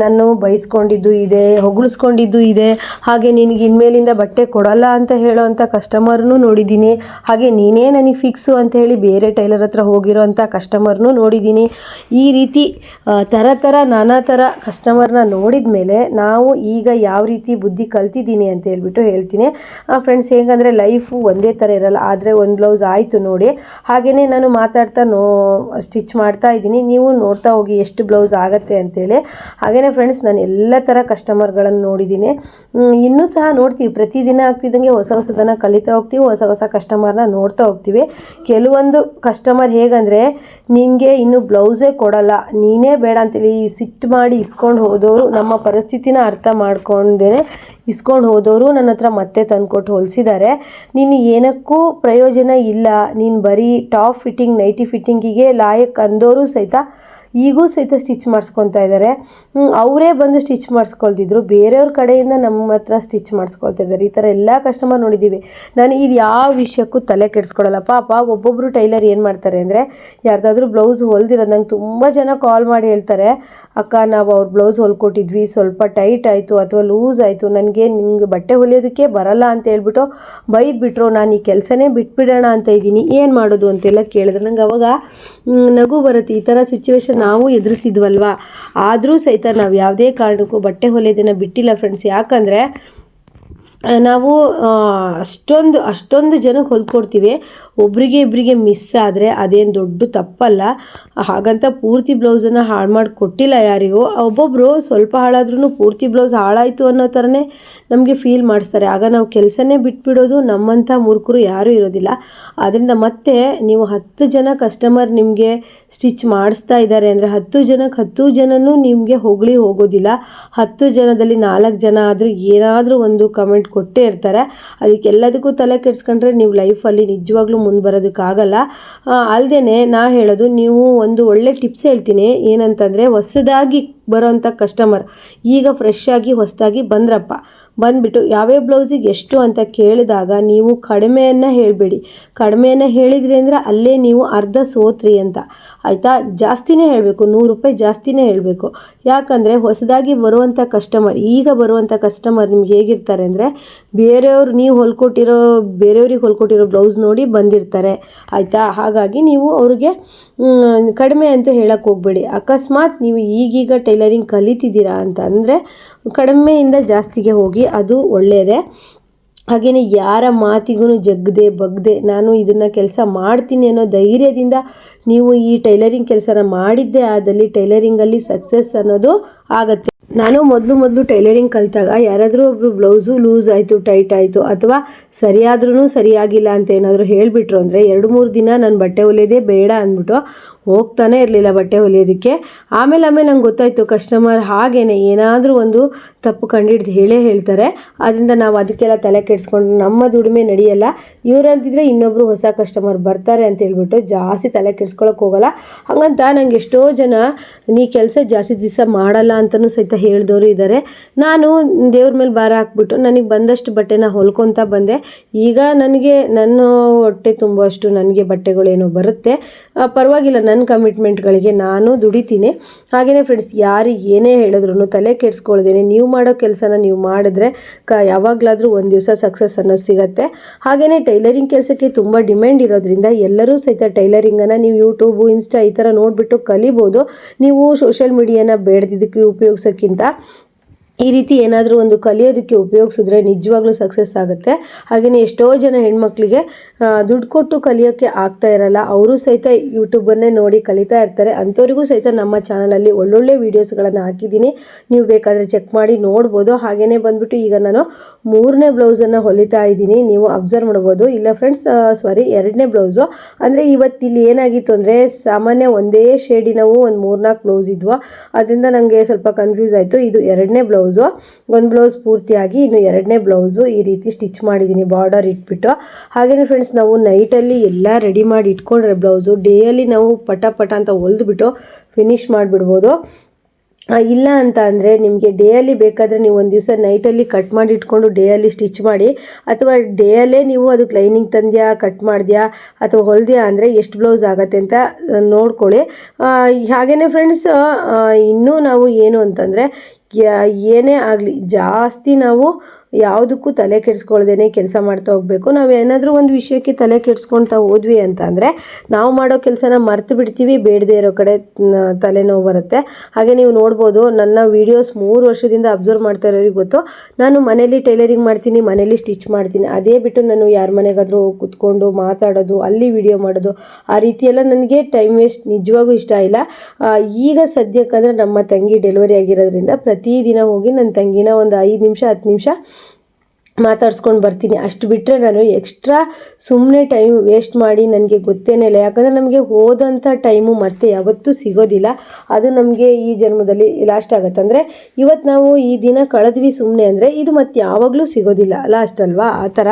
ನಾನು ಬೈಸ್ಕೊಂಡಿದ್ದು ಇದೆ, ಹೊಗಳಿಸ್ಕೊಂಡಿದ್ದು ಇದೆ. ಹಾಗೆ ನಿನಗೆ ಇನ್ಮೇಲಿಂದ ಬಟ್ಟೆ ಕೊಡಲ್ಲ ಅಂತ ಹೇಳೋ ಅಂಥ ಕಸ್ಟಮರ್ನೂ ನೋಡಿದ್ದೀನಿ. ಹಾಗೆ ನೀನೇ ನನಗೆ ಫಿಕ್ಸು ಅಂತ ಹೇಳಿ ಬೇರೆ ಟೈಲರ್ ಹತ್ರ ಹೋಗಿರೋ ಅಂಥ ಕಸ್ಟಮರ್ನೂ ನೋಡಿದ್ದೀನಿ. ಈ ರೀತಿ ನಾನಾ ಥರ ಕಸ್ಟಮರ್ನ ನೋಡಿದ ಮೇಲೆ ನಾವು ಈಗ ಯಾವ ರೀತಿ ಬುದ್ಧಿ ಕಲ್ತಿದ್ದೀನಿ ಅಂತ ಹೇಳ್ತೀನಿ. ಫ್ರೆಂಡ್ಸ್, ಹೇಗಂದರೆ ಲೈಫು ಒಂದೇ ಥರ ಇರಲ್ಲ. ಆದರೆ ಒಂದು ಬ್ಲೌಸ್ ಆಯಿತು ನೋಡಿ, ಹಾಗೆಯೇ ನಾನು ಮಾತಾಡ್ತಾ ಸ್ಟಿಚ್ ಮಾಡ್ತಾ ಇದ್ದೀನಿ, ನೀವು ನೋಡ್ತಾ ಹೋಗಿ ಎಷ್ಟು ಬ್ಲೌಸ್ ಆಗುತ್ತೆ ಅಂತೇಳಿ. ಹಾಗೆಯೇ ಫ್ರೆಂಡ್ಸ್, ನಾನು ಎಲ್ಲ ಥರ ಕಸ್ಟಮರ್ಗಳನ್ನು ನೋಡಿದ್ದೀನಿ, ಇನ್ನೂ ಸಹ ನೋಡ್ತೀವಿ. ಪ್ರತಿದಿನ ಆಗ್ತಿದ್ದಂಗೆ ಹೊಸ ಹೊಸದನ್ನು ಕಲಿತಾ ಹೋಗ್ತೀವಿ, ಹೊಸ ಹೊಸ ಕಸ್ಟಮರ್ನ ನೋಡ್ತಾ ಹೋಗ್ತೀವಿ. ಕೆಲವೊಂದು ಕಸ್ಟಮರ್ ಹೇಗಂದರೆ, ನಿನಗೆ ಇನ್ನೂ ಬ್ಲೌಸೇ ಕೊಡಲ್ಲ, ನೀನೇ ಬೇಡ ಅಂತೇಳಿ ಸಿಟ್ಟು ಮಾಡಿ ಇಸ್ಕೊಂಡು ಹೋದವರು, ನಮ್ಮ ಪರಿಸ್ಥಿತಿನ ಅರ್ಥ ಮಾಡ್ಕೊಂಡೇ ಇಸ್ಕೊಂಡು ಹೋದವರು ನನ್ನ ಹತ್ರ ಮತ್ತೆ ತಂದುಕೊಟ್ಟು ಹೊಲಿಸಿದ್ದಾರೆ. ನೀನು ಏನಕ್ಕೂ ಪ್ರಯೋಜನ ಇಲ್ಲ, ನೀನು ಬರೀ ಟಾಪ್ ಫಿಟ್ಟಿಂಗ್ ನೈಟಿ ಫಿಟ್ಟಿಂಗಿಗೆ ಲಾಯಕ್ ಅಂದವರು ಸಹಿತ ಈಗೂ ಸಹಿತ ಸ್ಟಿಚ್ ಮಾಡಿಸ್ಕೊತಾ ಇದ್ದಾರೆ. ಅವರೇ ಬಂದು ಸ್ಟಿಚ್ ಮಾಡಿಸ್ಕೊಳ್ತಿದ್ರು, ಬೇರೆಯವ್ರ ಕಡೆಯಿಂದ ನಮ್ಮ ಹತ್ರ ಸ್ಟಿಚ್ ಮಾಡಿಸ್ಕೊಳ್ತಾ ಇದ್ದಾರೆ. ಈ ಥರ ಎಲ್ಲ ಕಸ್ಟಮರ್ ನೋಡಿದ್ದೀವಿ. ನಾನು ಇದು ಯಾವ ವಿಷಯಕ್ಕೂ ತಲೆ ಕೆಡಿಸ್ಕೊಳ್ಳಲ್ಲ. ಪಾಪ ಒಬ್ಬೊಬ್ಬರು ಟೈಲರ್ ಏನು ಮಾಡ್ತಾರೆ ಅಂದರೆ, ಯಾರ್ದಾದ್ರೂ ಬ್ಲೌಸ್ ಹೊಲ್ದಿರೋದು ನಂಗೆ ತುಂಬ ಜನ ಕಾಲ್ ಮಾಡಿ ಹೇಳ್ತಾರೆ, ಅಕ್ಕ ನಾವು ಅವ್ರ ಬ್ಲೌಸ್ ಹೊಲ್ಕೊಟ್ಟಿದ್ವಿ, ಸ್ವಲ್ಪ ಟೈಟ್ ಆಯಿತು ಅಥವಾ ಲೂಸ್ ಆಯಿತು, ನನಗೆ ನಿಂಗೆ ಬಟ್ಟೆ ಹೊಲಿಯೋದಕ್ಕೆ ಬರಲ್ಲ ಅಂತ ಹೇಳ್ಬಿಟ್ಟು ಬೈದ್ಬಿಟ್ರು, ನಾನು ಈ ಕೆಲಸನೇ ಬಿಟ್ಬಿಡೋಣ ಅಂತ ಇದ್ದೀನಿ, ಏನು ಮಾಡೋದು ಅಂತೆಲ್ಲ ಕೇಳಿದ್ರೆ ನಂಗೆ ಅವಾಗ ನಗು ಬರುತ್ತೆ. ಈ ಥರ ಸಿಚುವೇಶನ್ ನಾವು ಎದುರಿಸಿದ್ವಲ್ವ. ಆದರೂ ಸಹಿತ ನಾವು ಯಾವುದೇ ಕಾರಣಕ್ಕೂ ಬಟ್ಟೆ ಹೊಲಿಯೋದನ್ನು ಬಿಟ್ಟಿಲ್ಲ ಫ್ರೆಂಡ್ಸ್. ಯಾಕಂದರೆ ನಾವು ಅಷ್ಟೊಂದು ಜನಕ್ಕೆ ಹೊಲ್ಕೊಡ್ತೀವಿ. ಒಬ್ರಿಗೆ ಇಬ್ಬರಿಗೆ ಮಿಸ್ ಆದರೆ ಅದೇನು ದೊಡ್ಡ ತಪ್ಪಲ್ಲ. ಹಾಗಂತ ಪೂರ್ತಿ ಬ್ಲೌಸನ್ನು ಹಾಳು ಮಾಡಿ ಕೊಟ್ಟಿಲ್ಲ ಯಾರಿಗೂ. ಒಬ್ಬೊಬ್ಬರು ಸ್ವಲ್ಪ ಹಾಳಾದ್ರೂ ಪೂರ್ತಿ ಬ್ಲೌಸ್ ಹಾಳಾಯಿತು ಅನ್ನೋ ಥರನೇ ನಮಗೆ ಫೀಲ್ ಮಾಡಿಸ್ತಾರೆ. ಆಗ ನಾವು ಕೆಲಸನೇ ಬಿಟ್ಬಿಡೋದು. ನಮ್ಮಂಥ ಮೂರ್ಖರು ಯಾರೂ ಇರೋದಿಲ್ಲ. ಆದ್ದರಿಂದ ಮತ್ತೆ ನೀವು 10 ಜನ ಕಸ್ಟಮರ್ ನಿಮಗೆ ಸ್ಟಿಚ್ ಮಾಡಿಸ್ತಾ ಇದ್ದಾರೆ ಅಂದರೆ 10 ಜನಕ್ಕೆ 10 ಜನನೂ ನಿಮಗೆ ಹೊಗಳಿ ಹೋಗೋದಿಲ್ಲ. 10 ಜನದಲ್ಲಿ 4 ಜನ ಆದರೂ ಏನಾದರೂ ಒಂದು ಕಮೆಂಟ್ ಕೊಟ್ಟೇ ಇರ್ತಾರೆ. ಅದಕ್ಕೆಲ್ಲದಕ್ಕೂ ತಲೆ ಕೆಡಿಸ್ಕೊಂಡ್ರೆ ನೀವು ಲೈಫಲ್ಲಿ ನಿಜವಾಗ್ಲೂ ಮುಂದೆ ಬರೋದಕ್ಕಾಗಲ್ಲ. ಅಲ್ಲದೆ ನಾ ಹೇಳೋದು, ನೀವು ಒಂದು ಒಳ್ಳೆ ಟಿಪ್ಸ್ ಹೇಳ್ತೀನಿ. ಏನಂತಂದರೆ, ಹೊಸದಾಗಿ ಬರೋವಂಥ ಕಸ್ಟಮರ್ ಈಗ ಫ್ರೆಶ್ ಆಗಿ ಹೊಸದಾಗಿ ಬಂದುಬಿಟ್ಟು ಯಾವ್ಯಾವ ಬ್ಲೌಸಿಗೆ ಎಷ್ಟು ಅಂತ ಕೇಳಿದಾಗ ನೀವು ಕಡಿಮೆಯನ್ನು ಹೇಳಬೇಡಿ. ಕಡಿಮೆಯನ್ನು ಹೇಳಿದ್ರಿ ಅಂದರೆ ಅಲ್ಲೇ ನೀವು ಅರ್ಧ ಸೋತ್ರಿ ಅಂತ, ಆಯಿತಾ? ಜಾಸ್ತಿನೇ ಹೇಳಬೇಕು, 100 ರೂಪಾಯಿ ಜಾಸ್ತಿನೇ ಹೇಳಬೇಕು. ಯಾಕಂದರೆ ಹೊಸದಾಗಿ ಬರುವಂಥ ಕಸ್ಟಮರ್, ಈಗ ಬರುವಂಥ ಕಸ್ಟಮರ್ ನಿಮ್ಗೆ ಹೇಗಿರ್ತಾರೆ ಅಂದರೆ, ಬೇರೆಯವ್ರಿಗೆ ಹೊಲ್ಕೊಟ್ಟಿರೋ ಬ್ಲೌಸ್ ನೋಡಿ ಬಂದಿರ್ತಾರೆ, ಆಯಿತಾ? ಹಾಗಾಗಿ ನೀವು ಅವ್ರಿಗೆ ಕಡಿಮೆ ಅಂತ ಹೇಳಕ್ಕೆ ಹೋಗಬೇಡಿ. ಅಕಸ್ಮಾತ್ ನೀವು ಈಗೀಗ ಟೈಲರಿಂಗ್ ಕಲಿತಿದ್ದೀರಾ ಅಂತ ಅಂದರೆ ಕಡಿಮೆಯಿಂದ ಜಾಸ್ತಿಗೆ ಹೋಗಿ, ಅದು ಒಳ್ಳೆಯದೇ. ಹಾಗೆಯೇ ಯಾರ ಮಾತಿಗೂ ಬಗ್ದೆ ನಾನು ಇದನ್ನು ಕೆಲಸ ಮಾಡ್ತೀನಿ ಅನ್ನೋ ಧೈರ್ಯದಿಂದ ನೀವು ಈ ಟೈಲರಿಂಗ್ ಕೆಲಸನ ಮಾಡಿದ್ದೇ ಆದಲ್ಲಿ ಟೈಲರಿಂಗಲ್ಲಿ ಸಕ್ಸಸ್ ಅನ್ನೋದು ಆಗುತ್ತೆ. ನಾನು ಮೊದಲು ಟೈಲರಿಂಗ್ ಕಲಿತಾಗ ಯಾರಾದರೂ ಒಬ್ಬರು ಬ್ಲೌಸು ಲೂಸ್ ಆಯಿತು, ಟೈಟ್ ಆಯಿತು, ಅಥವಾ ಸರಿಯಾದ್ರೂ ಸರಿಯಾಗಿಲ್ಲ ಅಂತ ಏನಾದರೂ ಹೇಳಿಬಿಟ್ರು ಅಂದರೆ 2-3 ದಿನ ನಾನು ಬಟ್ಟೆ ಹೊಲಿಯೋದೇ ಬೇಡ ಅಂದ್ಬಿಟ್ಟು ಹೋಗ್ತಾನೆ ಇರಲಿಲ್ಲ ಬಟ್ಟೆ ಹೊಲಿಯೋದಕ್ಕೆ. ಆಮೇಲೆ ನಂಗೆ ಗೊತ್ತಾಯಿತು, ಕಸ್ಟಮರ್ ಹಾಗೇನೆ ಏನಾದರೂ ಒಂದು ತಪ್ಪು ಕಂಡಿಡ್ದು ಹೇಳ್ತಾರೆ. ಆದ್ದರಿಂದ ನಾವು ಅದಕ್ಕೆಲ್ಲ ತಲೆ ಕೆಡಿಸ್ಕೊಂಡು ನಮ್ಮ ದುಡಿಮೆ ನಡೆಯಲ್ಲ, ಇವರಲ್ದಿದ್ರೆ ಇನ್ನೊಬ್ಬರು ಹೊಸ ಕಸ್ಟಮರ್ ಬರ್ತಾರೆ ಅಂತ ಹೇಳ್ಬಿಟ್ಟು ಜಾಸ್ತಿ ತಲೆ ಕೆಡಿಸ್ಕೊಳಕ್ಕೆ ಹೋಗಲ್ಲ. ಹಾಗಂತ ನಂಗೆ ಎಷ್ಟೋ ಜನ ನೀ ಕೆಲಸ ಜಾಸ್ತಿ ದಿವಸ ಮಾಡಲ್ಲ ಅಂತಲೂ ಸಹಿತ ಹೇಳಿದವರು ಇದ್ದಾರೆ. ನಾನು ದೇವ್ರ ಮೇಲೆ ಭಾರ ಹಾಕ್ಬಿಟ್ಟು ನನಗೆ ಬಂದಷ್ಟು ಬಟ್ಟೆನ ಹೊಲ್ಕೊತಾ ಬಂದೆ. ಈಗ ನನಗೆ ನನ್ನ ಹೊಟ್ಟೆ ತುಂಬುವಷ್ಟು ನನಗೆ ಬಟ್ಟೆಗಳೇನೋ ಬರುತ್ತೆ, ಪರವಾಗಿಲ್ಲ. ನನ್ನ ಕಮಿಟ್ಮೆಂಟ್ಗಳಿಗೆ ನಾನು ದುಡಿತೀನಿ. ಹಾಗೆಯೇ ಫ್ರೆಂಡ್ಸ್, ಯಾರಿಗೆ ಏನೇ ಹೇಳಿದ್ರು ತಲೆ ಕೆಡಿಸ್ಕೊಳ್ದೇನೆ ನೀವು ಮಾಡೋ ಕೆಲಸನ ನೀವು ಮಾಡಿದ್ರೆ ಯಾವಾಗಲಾದರೂ ಒಂದು ದಿವಸ ಸಕ್ಸಸ್ ಅನ್ನೋದು ಸಿಗುತ್ತೆ. ಹಾಗೆಯೇ ಟೈಲರಿಂಗ್ ಕೆಲಸಕ್ಕೆ ತುಂಬ ಡಿಮ್ಯಾಂಡ್ ಇರೋದ್ರಿಂದ ಎಲ್ಲರೂ ಸಹಿತ ಟೈಲರಿಂಗನ್ನು ನೀವು ಯೂಟ್ಯೂಬು, ಇನ್ಸ್ಟಾ ಈ ಥರ ನೋಡಿಬಿಟ್ಟು ಕಲಿಬೋದು. ನೀವು ಸೋಷಿಯಲ್ ಮೀಡಿಯಾನ ಬೇಡದಿದ್ದಕ್ಕೆ ಉಪಯೋಗಿಸೋಕ್ಕಿಂತ ಈ ರೀತಿ ಏನಾದರೂ ಒಂದು ಕಲಿಯೋದಕ್ಕೆ ಉಪಯೋಗಿಸಿದ್ರೆ ನಿಜವಾಗ್ಲೂ ಸಕ್ಸಸ್ ಆಗುತ್ತೆ. ಹಾಗೆಯೇ ಎಷ್ಟೋ ಜನ ಹೆಣ್ಮಕ್ಳಿಗೆ ದುಡ್ಡು ಕೊಟ್ಟು ಕಲಿಯೋಕ್ಕೆ ಆಗ್ತಾ ಇರಲ್ಲ, ಅವರು ಸಹಿತ ಯೂಟ್ಯೂಬನ್ನೇ ನೋಡಿ ಕಲಿತಾ ಇರ್ತಾರೆ. ಅಂಥವ್ರಿಗೂ ಸಹಿತ ನಮ್ಮ ಚಾನಲಲ್ಲಿ ಒಳ್ಳೊಳ್ಳೆ ವೀಡಿಯೋಸ್ಗಳನ್ನು ಹಾಕಿದ್ದೀನಿ, ನೀವು ಬೇಕಾದರೆ ಚೆಕ್ ಮಾಡಿ ನೋಡ್ಬೋದು. ಹಾಗೆಯೇ ಬಂದುಬಿಟ್ಟು ಈಗ ನಾನು 3ನೇ ಬ್ಲೌಸನ್ನು ಹೊಲಿತಾ ಇದ್ದೀನಿ, ನೀವು ಅಬ್ಸರ್ವ್ ಮಾಡ್ಬೋದು. ಇಲ್ಲ ಫ್ರೆಂಡ್ಸ್, 2ನೇ ಬ್ಲೌಸು. ಅಂದರೆ ಇವತ್ತಿಲ್ಲಿ ಏನಾಗಿತ್ತು ಅಂದರೆ, ಸಾಮಾನ್ಯ ಒಂದೇ ಶೇಡಿನವು ಒಂದು 3-4 ಬ್ಲೌಸ್ ಇದ್ವು, ಅದರಿಂದ ನನಗೆ ಸ್ವಲ್ಪ ಕನ್ಫ್ಯೂಸ್ ಆಯಿತು. ಇದು 2ನೇ ಬ್ಲೌಸು. ಒಂದು ಬ್ಲೌಸ್ ಪೂರ್ತಿಯಾಗಿ ಇನ್ನು 2ನೇ ಬ್ಲೌಸು ಈ ರೀತಿ ಸ್ಟಿಚ್ ಮಾಡಿದ್ದೀನಿ ಬಾರ್ಡರ್ ಇಟ್ಬಿಟ್ಟು. ಹಾಗೆಯೇ ಫ್ರೆಂಡ್ಸ್, ನಾವು ನೈಟಲ್ಲಿ ಎಲ್ಲ ರೆಡಿ ಮಾಡಿ ಇಟ್ಕೊಂಡ್ರೆ ಬ್ಲೌಸು ಡೇಯಲ್ಲಿ ನಾವು ಪಟ ಅಂತ ಹೊಲಿದ್ಬಿಟ್ಟು ಫಿನಿಶ್ ಮಾಡಿಬಿಡ್ಬೋದು. ಇಲ್ಲ ಅಂತ ಅಂದರೆ ನಿಮಗೆ ಡೇಯಲ್ಲಿ ಬೇಕಾದರೆ ನೀವು ಒಂದು ದಿವಸ ನೈಟಲ್ಲಿ ಕಟ್ ಮಾಡಿ ಇಟ್ಕೊಂಡು ಡೇಯಲ್ಲಿ ಸ್ಟಿಚ್ ಮಾಡಿ, ಅಥವಾ ಡೇಯಲ್ಲೇ ನೀವು ಅದಕ್ಕೆ ಲೈನಿಂಗ್ ತಂದ್ಯಾ, ಕಟ್ ಮಾಡಿದ್ಯಾ ಅಥವಾ ಹೊಲ್ದ್ಯಾ ಅಂದರೆ ಎಷ್ಟು ಬ್ಲೌಸ್ ಆಗುತ್ತೆ ಅಂತ ನೋಡ್ಕೊಳ್ಳಿ. ಹಾಗೆಯೇ ಫ್ರೆಂಡ್ಸ್, ಇನ್ನೂ ನಾವು ಏನು ಅಂತಂದರೆ, ಏನೇ ಆಗಲಿ ಜಾಸ್ತಿ ನಾವು ಯಾವುದಕ್ಕೂ ತಲೆ ಕೆಡಿಸ್ಕೊಳ್ದೇನೆ ಕೆಲಸ ಮಾಡ್ತಾ ಹೋಗಬೇಕು. ನಾವು ಏನಾದರೂ ಒಂದು ವಿಷಯಕ್ಕೆ ತಲೆ ಕೆಡಿಸ್ಕೊಳ್ತಾ ಹೋದ್ವಿ ಅಂತ ಅಂದರೆ ನಾವು ಮಾಡೋ ಕೆಲಸನ ಮರ್ತು ಬಿಡ್ತೀವಿ, ಬೇಡದೇ ಇರೋ ಕಡೆ ತಲೆನೋವು ಬರುತ್ತೆ. ಹಾಗೆ ನೀವು ನೋಡ್ಬೋದು ನನ್ನ ವೀಡಿಯೋಸ್ 3 ವರ್ಷದಿಂದ ಅಬ್ಸರ್ವ್ ಮಾಡ್ತಾ ಇರೋರಿಗೆ ಗೊತ್ತು, ನಾನು ಮನೇಲಿ ಟೈಲರಿಂಗ್ ಮಾಡ್ತೀನಿ, ಮನೇಲಿ ಸ್ಟಿಚ್ ಮಾಡ್ತೀನಿ. ಅದೇ ಬಿಟ್ಟು ನಾನು ಯಾರ ಮನೆಗಾದರೂ ಕೂತ್ಕೊಂಡು ಮಾತಾಡೋದು, ಅಲ್ಲಿ ವಿಡಿಯೋ ಮಾಡೋದು, ಆ ರೀತಿಯೆಲ್ಲ ನನಗೆ ಟೈಮ್ ವೇಸ್ಟ್ ನಿಜವಾಗೂ ಇಷ್ಟ ಇಲ್ಲ. ಈಗ ಸದ್ಯಕ್ಕಂದರೆ ನಮ್ಮ ತಂಗಿ ಡೆಲಿವರಿ ಆಗಿರೋದ್ರಿಂದ ಪ್ರತಿದಿನ ಹೋಗಿ ನನ್ನ ತಂಗಿನ ಒಂದು 5 ನಿಮಿಷ 10 ನಿಮಿಷ ಮಾತಾಡ್ಸ್ಕೊಂಡು ಬರ್ತೀನಿ. ಅಷ್ಟು ಬಿಟ್ಟರೆ ನಾನು ಎಕ್ಸ್ಟ್ರಾ ಸುಮ್ಮನೆ ಟೈಮ್ ವೇಸ್ಟ್ ಮಾಡಿ ನನಗೆ ಗೊತ್ತೇನೇ ಇಲ್ಲ. ಯಾಕಂದರೆ ನಮಗೆ ಹೋದಂಥ ಟೈಮು ಮತ್ತೆ ಯಾವತ್ತೂ ಸಿಗೋದಿಲ್ಲ. ಅದು ನಮಗೆ ಈ ಜನ್ಮದಲ್ಲಿ ಲಾಸ್ಟ್ ಆಗುತ್ತೆ. ಅಂದರೆ ಇವತ್ತು ನಾವು ಈ ದಿನ ಕಳೆದ್ವಿ ಸುಮ್ಮನೆ ಅಂದರೆ ಇದು ಮತ್ತೆ ಯಾವಾಗಲೂ ಸಿಗೋದಿಲ್ಲ, ಲಾಸ್ಟ್ ಅಲ್ವಾ, ಆ ಥರ.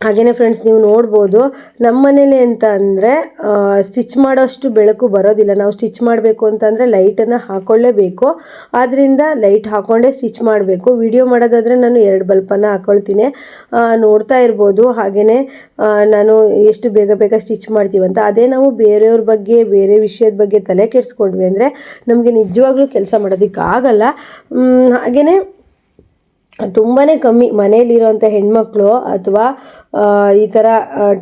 ಹಾಗೆಯೇ ಫ್ರೆಂಡ್ಸ್, ನೀವು ನೋಡ್ಬೋದು ನಮ್ಮ ಮನೇಲಿ ಅಂತ ಅಂದರೆ ಸ್ಟಿಚ್ ಮಾಡೋಷ್ಟು ಬೆಳಕು ಬರೋದಿಲ್ಲ. ನಾವು ಸ್ಟಿಚ್ ಮಾಡಬೇಕು ಅಂತಂದರೆ ಲೈಟನ್ನು ಹಾಕ್ಕೊಳ್ಳೇಬೇಕು. ಆದ್ದರಿಂದ ಲೈಟ್ ಹಾಕ್ಕೊಂಡೇ ಸ್ಟಿಚ್ ಮಾಡಬೇಕು. ವಿಡಿಯೋ ಮಾಡೋದಾದರೆ ನಾನು 2 ಬಲ್ಪನ್ನು ಹಾಕ್ಕೊಳ್ತೀನಿ, ನೋಡ್ತಾ ಇರ್ಬೋದು. ಹಾಗೆಯೇ ನಾನು ಎಷ್ಟು ಬೇಗ ಬೇಗ ಸ್ಟಿಚ್ ಮಾಡ್ತೀವಂತ. ಅದೇ ನಾವು ಬೇರೆಯವ್ರ ಬಗ್ಗೆ, ಬೇರೆ ವಿಷಯದ ಬಗ್ಗೆ ತಲೆ ಕೆಡಿಸ್ಕೊಂಡ್ವಿ ಅಂದರೆ ನಮಗೆ ನಿಜವಾಗ್ಲೂ ಕೆಲಸ ಮಾಡೋದಕ್ಕಾಗಲ್ಲ. ಹಾಗೆಯೇ ತುಂಬಾ ಕಮ್ಮಿ ಮನೇಲಿರೋಂಥ ಹೆಣ್ಮಕ್ಳು ಅಥವಾ ಈ ಥರ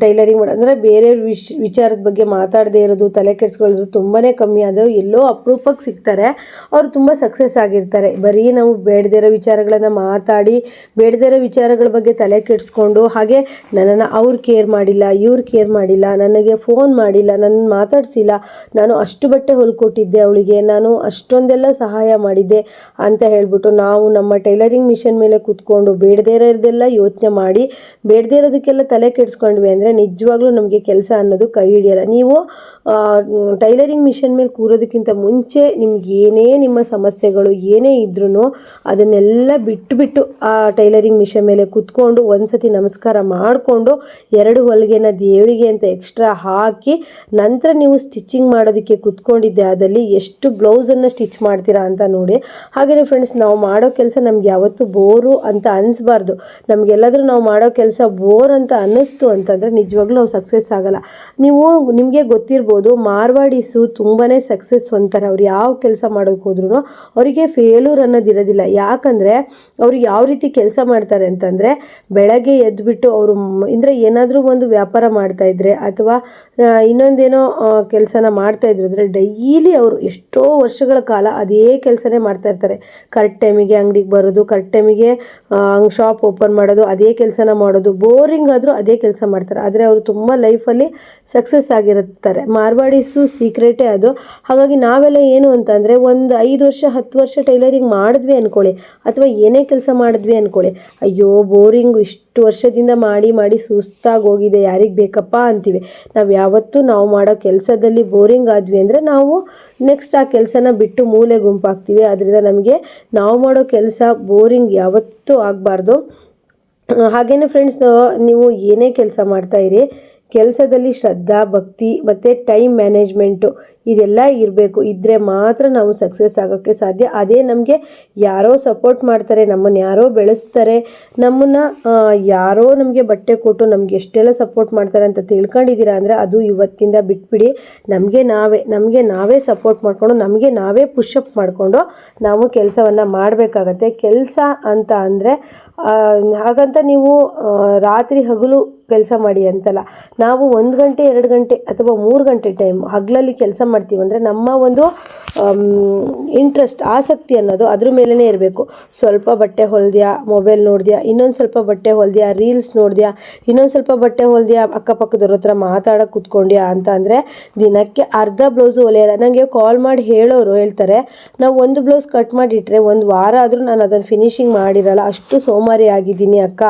ಟೈಲರಿಂಗ್ ಮಾಡೋ ಅಂದರೆ ಬೇರೆಯವ್ರ ವಿಚಾರದ ಬಗ್ಗೆ ಮಾತಾಡದೇ ಇರೋದು, ತಲೆ ಕೆಡಿಸ್ಕೊಳ್ಳೋದು ತುಂಬಾ ಕಮ್ಮಿ. ಅದು ಎಲ್ಲೋ ಅಪರೂಪಕ್ಕೆ ಸಿಗ್ತಾರೆ, ಅವರು ತುಂಬ ಸಕ್ಸಸ್ ಆಗಿರ್ತಾರೆ. ಬರೀ ನಾವು ಬೇಡದೇ ಇರೋ ವಿಚಾರಗಳನ್ನು ಮಾತಾಡಿ, ಬೇಡದೇ ಇರೋ ವಿಚಾರಗಳ ಬಗ್ಗೆ ತಲೆ ಕೆಡಿಸ್ಕೊಂಡು, ಹಾಗೆ ನನ್ನನ್ನು ಅವ್ರು ಕೇರ್ ಮಾಡಿಲ್ಲ, ಇವ್ರು ಕೇರ್ ಮಾಡಿಲ್ಲ, ನನಗೆ ಫೋನ್ ಮಾಡಿಲ್ಲ, ನನ್ನ ಮಾತಾಡಿಸಿಲ್ಲ, ನಾನು ಅಷ್ಟು ಬಟ್ಟೆ ಹೊಲ್ಕೊಟ್ಟಿದ್ದೆ ಅವಳಿಗೆ, ನಾನು ಅಷ್ಟೊಂದೆಲ್ಲ ಸಹಾಯ ಮಾಡಿದ್ದೆ ಅಂತ ಹೇಳ್ಬಿಟ್ಟು ನಾವು ನಮ್ಮ ಟೈಲರಿಂಗ್ ಮಿಷನ್ ಮೇಲೆ ಕೂತ್ಕೊಂಡು ಬೇಡದೇ ಇರೋದೆಲ್ಲ ಯೋಚನೆ ಮಾಡಿ, ಬೇಡದೇ ಇರೋದಕ್ಕೆಲ್ಲ ತಲೆ ಕೆಡಿಸ್ಕೊಂಡ್ವಿ ಅಂದರೆ ನಿಜವಾಗ್ಲೂ ನಮಗೆ ಕೆಲಸ ಅನ್ನೋದು ಕೈ ಹಿಡಿಯಲ್ಲ. ನೀವು ಟೈಲರಿಂಗ್ ಮಿಷನ್ ಮೇಲೆ ಕೂರೋದಕ್ಕಿಂತ ಮುಂಚೆ ನಿಮ್ಗೆ ಏನೇ ನಿಮ್ಮ ಸಮಸ್ಯೆಗಳು ಏನೇ ಇದ್ರೂ ಅದನ್ನೆಲ್ಲ ಬಿಟ್ಟು ಆ ಟೈಲರಿಂಗ್ ಮಿಷನ್ ಮೇಲೆ ಕೂತ್ಕೊಂಡು ಒಂದ್ಸತಿ ನಮಸ್ಕಾರ ಮಾಡಿಕೊಂಡು 2 ಹೊಲಿಗೆನ ದೇವರಿಗೆ ಅಂತ ಎಕ್ಸ್ಟ್ರಾ ಹಾಕಿ ನಂತರ ನೀವು ಸ್ಟಿಚಿಂಗ್ ಮಾಡೋದಕ್ಕೆ ಕೂತ್ಕೊಂಡಿದ್ದೆ ಆದಲ್ಲಿ ಎಷ್ಟು ಬ್ಲೌಸನ್ನು ಸ್ಟಿಚ್ ಮಾಡ್ತೀರಾ ಅಂತ ನೋಡಿ. ಹಾಗೆಯೇ ಫ್ರೆಂಡ್ಸ್, ನಾವು ಮಾಡೋ ಕೆಲಸ ನಮ್ಗೆ ಯಾವತ್ತೂ ಬೋರು ಅಂತ ಅನಿಸ್ಬಾರ್ದು. ನಮಗೆಲ್ಲಾದರೂ ನಾವು ಮಾಡೋ ಕೆಲಸ ಬೋರ್ ಅಂತ ಅನ್ನಿಸ್ತು ಅಂತಂದರೆ ನಿಜವಾಗ್ಲೂ ನಾವು ಸಕ್ಸಸ್ ಆಗಲ್ಲ. ನಿಮಗೆ ಗೊತ್ತಿರ್ಬೋದು, ಮಾರ್ವಾಡೀಸು ತುಂಬಾ ಸಕ್ಸಸ್ ಅಂತಾರೆ. ಅವ್ರು ಯಾವ ಕೆಲಸ ಮಾಡೋಕ್ಕೆ ಹೋದ್ರೂ ಅವರಿಗೆ ಫೇಲ್ಯೂರ್ ಅನ್ನೋದಿರೋದಿಲ್ಲ. ಯಾಕಂದರೆ ಅವರು ಯಾವ ರೀತಿ ಕೆಲಸ ಮಾಡ್ತಾರೆ ಅಂತಂದರೆ, ಬೆಳಗ್ಗೆ ಎದ್ದುಬಿಟ್ಟು ಅವರು ಅಂದರೆ ಏನಾದರೂ ಒಂದು ವ್ಯಾಪಾರ ಮಾಡ್ತಾಯಿದ್ರೆ ಅಥವಾ ಇನ್ನೊಂದೇನೋ ಕೆಲಸನ ಮಾಡ್ತಾಯಿದ್ರು ಅಂದರೆ ಡೈಲಿ ಅವರು ಎಷ್ಟೋ ವರ್ಷಗಳ ಕಾಲ ಅದೇ ಕೆಲಸನೇ ಮಾಡ್ತಾಯಿರ್ತಾರೆ. ಕರೆಕ್ಟ್ ಟೈಮಿಗೆ ಅಂಗಡಿಗೆ ಬರೋದು, ಕರೆಕ್ಟ್ ಟೈಮಿಗೆ ಶಾಪ್ ಓಪನ್ ಮಾಡೋದು, ಅದೇ ಕೆಲಸನ ಮಾಡೋದು, ಬೋರಿಂಗ್ ಆದರೂ ಅದೇ ಕೆಲಸ ಮಾಡ್ತಾರೆ. ಆದರೆ ಅವರು ತುಂಬ ಲೈಫಲ್ಲಿ ಸಕ್ಸಸ್ ಆಗಿರುತ್ತಾರೆ. ಮಾರ್ವಾಡೀಸು ಸೀಕ್ರೆಟೇ ಅದು. ಹಾಗಾಗಿ ನಾವೆಲ್ಲ ಏನು ಅಂತಂದರೆ ಒಂದು 5 ವರ್ಷ 10 ವರ್ಷ ಟೈಲರಿಂಗ್ ಮಾಡಿದ್ವಿ ಅಂದ್ಕೊಳ್ಳಿ, ಅಥವಾ ಏನೇ ಕೆಲಸ ಮಾಡಿದ್ವಿ ಅಂದ್ಕೊಳ್ಳಿ, ಅಯ್ಯೋ ಬೋರಿಂಗು, ಇಷ್ಟು ವರ್ಷದಿಂದ ಮಾಡಿ ಸುಸ್ತಾಗಿ ಹೋಗಿದೆ, ಯಾರಿಗೆ ಬೇಕಪ್ಪ ಅಂತೀವಿ. ನಾವು ಯಾವತ್ತೂ ನಾವು ಮಾಡೋ ಕೆಲಸದಲ್ಲಿ ಬೋರಿಂಗ್ ಆದ್ವಿ ಅಂದರೆ ನಾವು ನೆಕ್ಸ್ಟ್ ಆ ಕೆಲಸನ ಬಿಟ್ಟು ಮೂಲೆ ಗುಂಪಾಗ್ತೀವಿ. ಅದರಿಂದ ನಮಗೆ ನಾವು ಮಾಡೋ ಕೆಲಸ ಬೋರಿಂಗ್ ಯಾವತ್ತೂ ಆಗಬಾರ್ದು. ಹಾಗೆಯೇ ಫ್ರೆಂಡ್ಸ್, ನೀವು ಏನೇ ಕೆಲಸ ಮಾಡ್ತಾಯಿರಿ, ಕೆಲಸದಲ್ಲಿ ಶ್ರದ್ಧಾ, ಭಕ್ತಿ ಮತ್ತು ಟೈಮ್ ಮ್ಯಾನೇಜ್ಮೆಂಟು ಇದೆಲ್ಲ ಇರಬೇಕು. ಇದ್ದರೆ ಮಾತ್ರ ನಾವು ಸಕ್ಸಸ್ ಆಗೋಕ್ಕೆ ಸಾಧ್ಯ. ಅದೇ ನಮಗೆ ಯಾರೋ ಸಪೋರ್ಟ್ ಮಾಡ್ತಾರೆ, ನಮ್ಮನ್ನು ಯಾರೋ ಬೆಳೆಸ್ತಾರೆ, ನಮ್ಮನ್ನು ಯಾರೋ ನಮಗೆ ಬಟ್ಟೆ ಕೊಟ್ಟು ನಮಗೆ ಎಷ್ಟೆಲ್ಲ ಸಪೋರ್ಟ್ ಮಾಡ್ತಾರೆ ಅಂತ ತಿಳ್ಕೊಂಡಿದ್ದೀರಾ ಅಂದರೆ ಅದು ಇವತ್ತಿಂದ ಬಿಟ್ಬಿಡಿ. ನಮಗೆ ನಾವೇ ಸಪೋರ್ಟ್ ಮಾಡಿಕೊಂಡು ನಮಗೆ ನಾವೇ ಪುಷಪ್ ಮಾಡಿಕೊಂಡು ನಾವು ಕೆಲಸವನ್ನು ಮಾಡಬೇಕಾಗತ್ತೆ. ಕೆಲಸ ಅಂತ ಅಂದರೆ ಹಾಗಂತ ನೀವು ರಾತ್ರಿ ಹಗಲು ಕೆಲಸ ಮಾಡಿ ಅಂತಲ್ಲ. ನಾವು 1 ಗಂಟೆ 2 ಗಂಟೆ ಅಥವಾ 3 ಗಂಟೆ ಟೈಮ್ ಹಗಲಲ್ಲಿ ಕೆಲಸ ಮಾಡ್ತೀವಿ ಅಂದರೆ ನಮ್ಮ ಒಂದು ಇಂಟ್ರೆಸ್ಟ್, ಆಸಕ್ತಿ ಅನ್ನೋದು ಅದ್ರ ಮೇಲೇ ಇರಬೇಕು. ಸ್ವಲ್ಪ ಬಟ್ಟೆ ಹೊಲ್ದ್ಯಾ, ಮೊಬೈಲ್ ನೋಡಿದ್ಯಾ, ಇನ್ನೊಂದು ಸ್ವಲ್ಪ ಬಟ್ಟೆ ಹೊಲ್ದ್ಯಾ, ರೀಲ್ಸ್ ನೋಡಿದ್ಯಾ, ಇನ್ನೊಂದು ಸ್ವಲ್ಪ ಬಟ್ಟೆ ಹೊಲ್ದ್ಯಾ, ಅಕ್ಕಪಕ್ಕದವ್ರ ಹತ್ರ ಮಾತಾಡೋಕೆ ಕೂತ್ಕೊಂಡ್ಯಾ ಅಂತ ಅಂದರೆ ದಿನಕ್ಕೆ ಅರ್ಧ ಬ್ಲೌಸು ಹೊಲಿಯಲ್ಲ. ನನಗೆ ಕಾಲ್ ಮಾಡಿ ಹೇಳ್ತಾರೆ, ನಾವು ಒಂದು ಬ್ಲೌಸ್ ಕಟ್ ಮಾಡಿಟ್ರೆ 1 ವಾರ ಆದರೂ ನಾನು ಅದನ್ನು ಫಿನಿಶಿಂಗ್ ಮಾಡಿರಲ್ಲ, ಅಷ್ಟು ಸೋಮಾರಿ ಆಗಿದ್ದೀನಿ ಅಕ್ಕ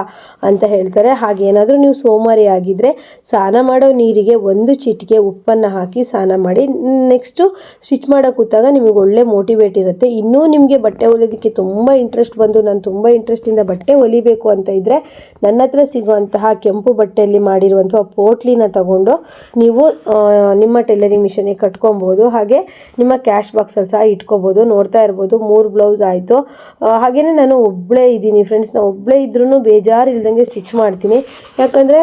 ಅಂತ ಹೇಳ್ತಾರೆ. ಹಾಗೇನಾದರೂ ನೀವು ಸೋಮಾರಿ ಆಗಿದ್ದರೆ ಸ್ನಾನ ಮಾಡೋ ನೀರಿಗೆ 1 ಚಿಟಿಕೆ ಉಪ್ಪನ್ನು ಹಾಕಿ ಸ್ನಾನ ಮಾಡಿ. ನೆಕ್ಸ್ಟು ಸ್ಟಿಚ್ ಮಾಡೋ ಕೂತಾಗ ನಿಮಗೆ ಒಳ್ಳೆ ಮೋಟಿವೇಟ್ ಇರುತ್ತೆ. ಇನ್ನೂ ನಿಮಗೆ ಬಟ್ಟೆ ಹೊಲಿಯೋದಕ್ಕೆ ತುಂಬ ಇಂಟ್ರೆಸ್ಟ್ ಬಂದು ನಾನು ತುಂಬ ಇಂಟ್ರೆಸ್ಟಿಂದ ಬಟ್ಟೆ ಹೊಲಿಬೇಕು ಅಂತ ಇದ್ದರೆ ನನ್ನ ಹತ್ರ ಸಿಗುವಂತಹ ಕೆಂಪು ಬಟ್ಟೆಯಲ್ಲಿ ಮಾಡಿರುವಂಥ ಪೋಟ್ಲಿನ ತಗೊಂಡು ನೀವು ನಿಮ್ಮ ಟೈಲರಿಂಗ್ ಮಿಷನಿಗೆ ಕಟ್ಕೊಬೋದು. ಹಾಗೆ ನಿಮ್ಮ ಕ್ಯಾಶ್ ಬಾಕ್ಸಲ್ಲಿ ಸಹ ಇಟ್ಕೋಬೋದು. ನೋಡ್ತಾ ಇರ್ಬೋದು 3 ಬ್ಲೌಸ್ ಆಯಿತು. ಹಾಗೆಯೇ ನಾನು ಒಬ್ಬಳೇ ಇದ್ದೀನಿ ಫ್ರೆಂಡ್ಸ್. ನಾನು ಒಬ್ಬಳೇ ಇದ್ರೂ ಬೇಜಾರು ಇಲ್ದಂಗೆ ಸ್ಟಿಚ್ ಮಾಡ್ತೀನಿ. ಯಾಕಂದರೆ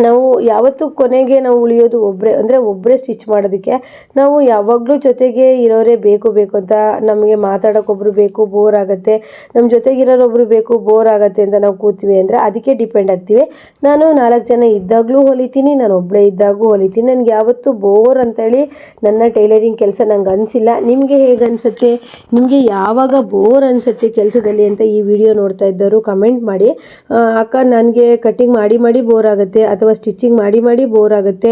ನಾವು ಯಾವತ್ತೂ ಕೊನೆಗೆ ನಾವು ಉಳಿಯೋದು ಒಬ್ಬರೇ, ಅಂದರೆ ಒಬ್ಬರೇ ಸ್ಟಿಚ್ ಮಾಡೋದಕ್ಕೆ. ನಾವು ಯಾವಾಗಲೂ ಜೊತೆಗೆ ಇರೋರೇ ಬೇಕು ಅಂತ, ನಮಗೆ ಮಾತಾಡೋಕ್ಕೊಬ್ರು ಬೇಕು, ಬೋರ್ ಆಗುತ್ತೆ, ನಮ್ಮ ಜೊತೆಗಿರೋರೊಬ್ರು ಬೇಕು, ಬೋರ್ ಆಗುತ್ತೆ ಅಂತ ನಾವು ಕೂತೀವಿ ಅಂದರೆ ಅದಕ್ಕೆ ಡಿಪೆಂಡ್ ಆಗ್ತೀವಿ. ನಾನು 4 ಜನ ಇದ್ದಾಗಲೂ ಹೊಲಿತೀನಿ, ನಾನು ಒಬ್ಬಳೇ ಇದ್ದಾಗೂ ಹೊಲಿತೀನಿ. ನನಗೆ ಯಾವತ್ತೂ ಬೋರ್ ಅಂತೇಳಿ ನನ್ನ ಟೈಲರಿಂಗ್ ಕೆಲಸ ನಂಗೆ ಅನಿಸಿಲ್ಲ. ನಿಮಗೆ ಹೇಗೆ ಅನಿಸುತ್ತೆ? ನಿಮಗೆ ಯಾವಾಗ ಬೋರ್ ಅನಿಸುತ್ತೆ ಕೆಲಸದಲ್ಲಿ ಅಂತ ಈ ವಿಡಿಯೋ ನೋಡ್ತಾ ಇದ್ದವರು ಕಮೆಂಟ್ ಮಾಡಿ. ಅಕ್ಕ, ನನಗೆ ಕಟ್ಟಿಂಗ್ ಮಾಡಿ ಬೋರ್ ಆಗುತ್ತೆ, ಅಥವಾ ಸ್ಟಿಚಿಂಗ್ ಮಾಡಿ ಬೋರ್ ಆಗುತ್ತೆ,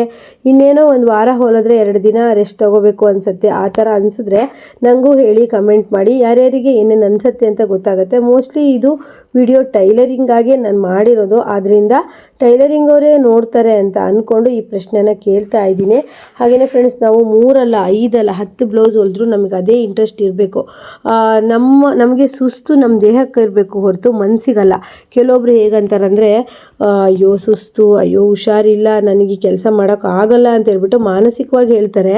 ಇನ್ನೇನೋ ಒಂದು ವಾರ ಹೊಲಿದ್ರೆ 2 ದಿನ ರೆಸ್ಟ್ ತಗೋಬೇಕು ಅನಿಸುತ್ತೆ, ಆ ಥರ ಅನಿಸಿದ್ರೆ ನನಗೂ ಹೇಳಿ, ಕಮೆಂಟ್ ಮಾಡಿ. ಯಾರ್ಯಾರಿಗೆ ಏನೇನು ಅನಿಸುತ್ತೆ ಅಂತ ಗೊತ್ತಾಗುತ್ತೆ. ಮೋಸ್ಟ್ಲಿ ಇದು ವಿಡಿಯೋ ಟೈಲರಿಂಗಾಗೆ ನಾನು ಮಾಡಿರೋದು, ಆದ್ದರಿಂದ ಟೈಲರಿಂಗ್ ಅವರೇ ನೋಡ್ತಾರೆ ಅಂತ ಅಂದ್ಕೊಂಡು ಈ ಪ್ರಶ್ನೆನ ಕೇಳ್ತಾ ಇದ್ದೀನಿ. ಹಾಗೆಯೇ ಫ್ರೆಂಡ್ಸ್, ನಾವು 3 ಅಲ್ಲ 5 ಅಲ್ಲ 10 ಬ್ಲೌಸ್ ಹೊಲಿದ್ರೂ ನಮಗೆ ಅದೇ ಇಂಟ್ರೆಸ್ಟ್ ಇರಬೇಕು. ನಮಗೆ ಸುಸ್ತು ನಮ್ಮ ದೇಹಕ್ಕೆ ಇರಬೇಕು ಹೊರತು ಮನಸ್ಸಿಗಲ್ಲ. ಕೆಲವೊಬ್ರು ಹೇಗಂತಾರಂದರೆ, ಅಯ್ಯೋ ಸುಸ್ತು, ಅಯ್ಯೋ ಹುಷಾರಿಲ್ಲ, ನನಗೆ ಕೆಲಸ ಮಾಡೋಕ್ಕಾಗಲ್ಲ ಅಂತ ಹೇಳ್ಬಿಟ್ಟು ಮಾನಸಿಕವಾಗಿ ಹೇಳ್ತಾರೆ.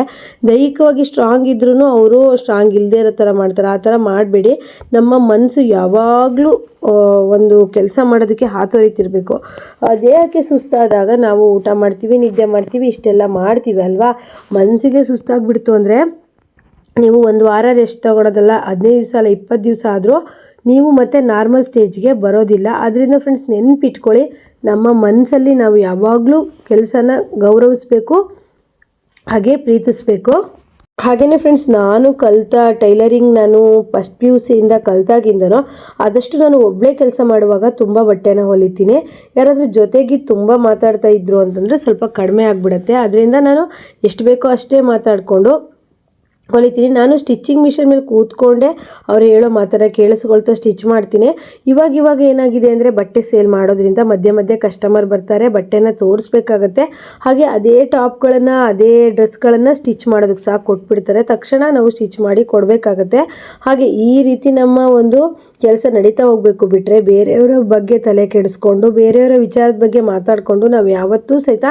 ದೈಹಿಕವಾಗಿ ಸ್ಟ್ರಾಂಗ್ ಇದ್ರೂ ಅವರು ಸ್ಟ್ರಾಂಗ್ ಇಲ್ಲದೇ ಇರೋ ಥರ ಮಾಡ್ತಾರೆ. ಆ ಥರ ಮಾಡಬೇಡಿ. ನಮ್ಮ ಮನಸ್ಸು ಯಾವಾಗಲೂ ಒಂದು ಕೆಲಸ ಮಾಡೋದಕ್ಕೆ ಹಾತೊರಿತಿರ್ಬೇಕು. ದೇಹಕ್ಕೆ ಸುಸ್ತಾದಾಗ ನಾವು ಊಟ ಮಾಡ್ತೀವಿ, ನಿದ್ದೆ ಮಾಡ್ತೀವಿ, ಇಷ್ಟೆಲ್ಲ ಮಾಡ್ತೀವಿ ಅಲ್ವಾ. ಮನಸ್ಸಿಗೆ ಸುಸ್ತಾಗ್ಬಿಡ್ತು ಅಂದರೆ ನೀವು 1 ವಾರ ರೆಸ್ಟ್ ತಗೊಳೋದಲ್ಲ, 15 ದಿವಸ ಅಲ್ಲ 20 ದಿವಸ ಆದರೂ ನೀವು ಮತ್ತೆ ನಾರ್ಮಲ್ ಸ್ಟೇಜ್ಗೆ ಬರೋದಿಲ್ಲ. ಅದರಿಂದ ಫ್ರೆಂಡ್ಸ್, ನೆನ್ಪಿಟ್ಕೊಳ್ಳಿ, ನಮ್ಮ ಮನಸ್ಸಲ್ಲಿ ನಾವು ಯಾವಾಗಲೂ ಕೆಲಸನ ಗೌರವಿಸ್ಬೇಕು, ಹಾಗೆ ಪ್ರೀತಿಸ್ಬೇಕು. ಹಾಗೆಯೇ ಫ್ರೆಂಡ್ಸ್, ನಾನು ಕಲಿತ ಟೈಲರಿಂಗ್ ನಾನು ಫಸ್ಟ್ PUC ಇಂದ ಕಲಿತಾಗಿಂದನೂ ಆದಷ್ಟು ನಾನು ಒಬ್ಬಳೇ ಕೆಲಸ ಮಾಡುವಾಗ ತುಂಬ ಬಟ್ಟೆನ ಹೊಲಿತೀನಿ. ಯಾರಾದರೂ ಜೊತೆಗೆ ತುಂಬ ಮಾತಾಡ್ತಾ ಇದ್ರು ಅಂತಂದರೆ ಸ್ವಲ್ಪ ಕಡಿಮೆ ಆಗಿಬಿಡುತ್ತೆ. ಅದರಿಂದ ನಾನು ಎಷ್ಟು ಬೇಕೋ ಅಷ್ಟೇ ಮಾತಾಡಿಕೊಂಡು ಹೊಲಿತೀನಿ. ನಾನು ಸ್ಟಿಚಿಂಗ್ ಮಿಷನ್ ಮೇಲೆ ಕೂತ್ಕೊಂಡೆ ಅವ್ರು ಹೇಳೋ ಮಾತನ್ನು ಕೇಳಿಸ್ಕೊಳ್ತಾ ಸ್ಟಿಚ್ ಮಾಡ್ತೀನಿ. ಇವಾಗ ಏನಾಗಿದೆ ಅಂದರೆ, ಬಟ್ಟೆ ಸೇಲ್ ಮಾಡೋದ್ರಿಂದ ಮಧ್ಯೆ ಕಸ್ಟಮರ್ ಬರ್ತಾರೆ, ಬಟ್ಟೆನ ತೋರಿಸ್ಬೇಕಾಗತ್ತೆ. ಹಾಗೆ ಅದೇ ಟಾಪ್ಗಳನ್ನು ಅದೇ ಡ್ರೆಸ್ಗಳನ್ನು ಸ್ಟಿಚ್ ಮಾಡೋದಕ್ಕೆ ಸಹ ಕೊಟ್ಬಿಡ್ತಾರೆ. ತಕ್ಷಣ ನಾವು ಸ್ಟಿಚ್ ಮಾಡಿ ಕೊಡಬೇಕಾಗತ್ತೆ. ಹಾಗೆ ಈ ರೀತಿ ನಮ್ಮ ಒಂದು ಕೆಲಸ ನಡೀತಾ ಹೋಗಬೇಕು. ಬಿಟ್ಟರೆ ಬೇರೆಯವರ ಬಗ್ಗೆ ತಲೆ ಕೆಡಿಸ್ಕೊಂಡು ಬೇರೆಯವರ ವಿಚಾರದ ಬಗ್ಗೆ ಮಾತಾಡಿಕೊಂಡು ನಾವು ಯಾವತ್ತೂ ಸಹಿತ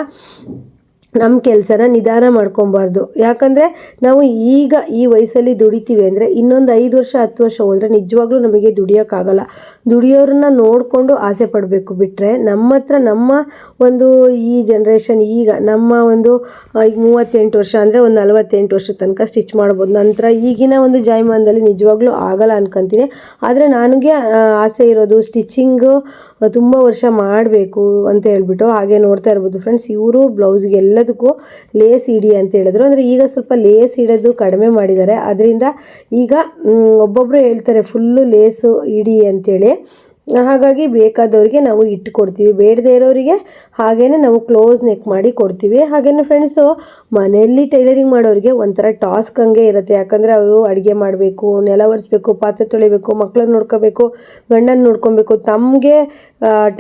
ನಮ್ಮ ಕೆಲಸನ ನಿಧಾನ ಮಾಡ್ಕೊಬಾರ್ದು. ಯಾಕಂದರೆ ನಾವು ಈಗ ಈ ವಯಸ್ಸಲ್ಲಿ ದುಡಿತೀವಿ ಅಂದರೆ ಇನ್ನೊಂದು 5 ವರ್ಷ 10 ವರ್ಷ ಹೋದರೆ ನಿಜವಾಗ್ಲೂ ನಮಗೆ ದುಡಿಯೋಕ್ಕಾಗಲ್ಲ. ದುಡಿಯೋರನ್ನ ನೋಡಿಕೊಂಡು ಆಸೆ ಪಡಬೇಕು. ಬಿಟ್ಟರೆ ನಮ್ಮ ಹತ್ರ ನಮ್ಮ ಒಂದು ಈ ಜನ್ರೇಷನ್ ಈಗ ನಮ್ಮ ಒಂದು ಈಗ 38 ವರ್ಷ ಅಂದರೆ ಒಂದು 48 ವರ್ಷದ ತನಕ ಸ್ಟಿಚ್ ಮಾಡ್ಬೋದು. ನಂತರ ಈಗಿನ ಒಂದು ಜಾಯಮಾನದಲ್ಲಿ ನಿಜವಾಗ್ಲೂ ಆಗಲ್ಲ ಅನ್ಕೊತೀನಿ. ಆದರೆ ನನಗೆ ಆಸೆ ಇರೋದು ಸ್ಟಿಚಿಂಗು ತುಂಬ ವರ್ಷ ಮಾಡಬೇಕು ಅಂತ ಹೇಳ್ಬಿಟ್ಟು. ಹಾಗೆ ನೋಡ್ತಾ ಇರ್ಬೋದು ಫ್ರೆಂಡ್ಸ್, ಇವರು ಬ್ಲೌಸ್ಗೆ ಎಲ್ಲದಕ್ಕೂ ಲೇಸ್ ಇಡಿ ಅಂತ ಹೇಳಿದ್ರು. ಅಂದರೆ ಈಗ ಸ್ವಲ್ಪ ಲೇಸ್ ಇಡೋದು ಕಡಿಮೆ ಮಾಡಿದ್ದಾರೆ. ಅದರಿಂದ ಈಗ ಒಬ್ಬೊಬ್ಬರು ಹೇಳ್ತಾರೆ ಫುಲ್ಲು ಲೇಸು ಇಡಿ ಅಂತೇಳಿ. ಹಾಗಾಗಿ ಬೇಕಾದವರಿಗೆ ನಾವು ಇಟ್ಟು ಕೊಡ್ತೀವಿ, ಬೇಡದೇ ಇರೋರಿಗೆ ಹಾಗೇನೆ ನಾವು ಕ್ಲೋಸ್ ನೆಕ್ ಮಾಡಿ ಕೊಡ್ತೀವಿ. ಹಾಗೇನೆ ಫ್ರೆಂಡ್ಸು, ಮನೆಯಲ್ಲಿ ಟೈಲರಿಂಗ್ ಮಾಡೋರಿಗೆ ಒಂಥರ ಟಾಸ್ಕ್ ಹಂಗೆ ಇರುತ್ತೆ. ಯಾಕಂದರೆ ಅವರು ಅಡುಗೆ ಮಾಡಬೇಕು, ನೆಲ ಒರೆಸ್ಬೇಕು, ಪಾತ್ರೆ ತೊಳಿಬೇಕು, ಮಕ್ಕಳನ್ನ ನೋಡ್ಕೋಬೇಕು, ಗಂಡನ ನೋಡ್ಕೊಬೇಕು. ತಮಗೆ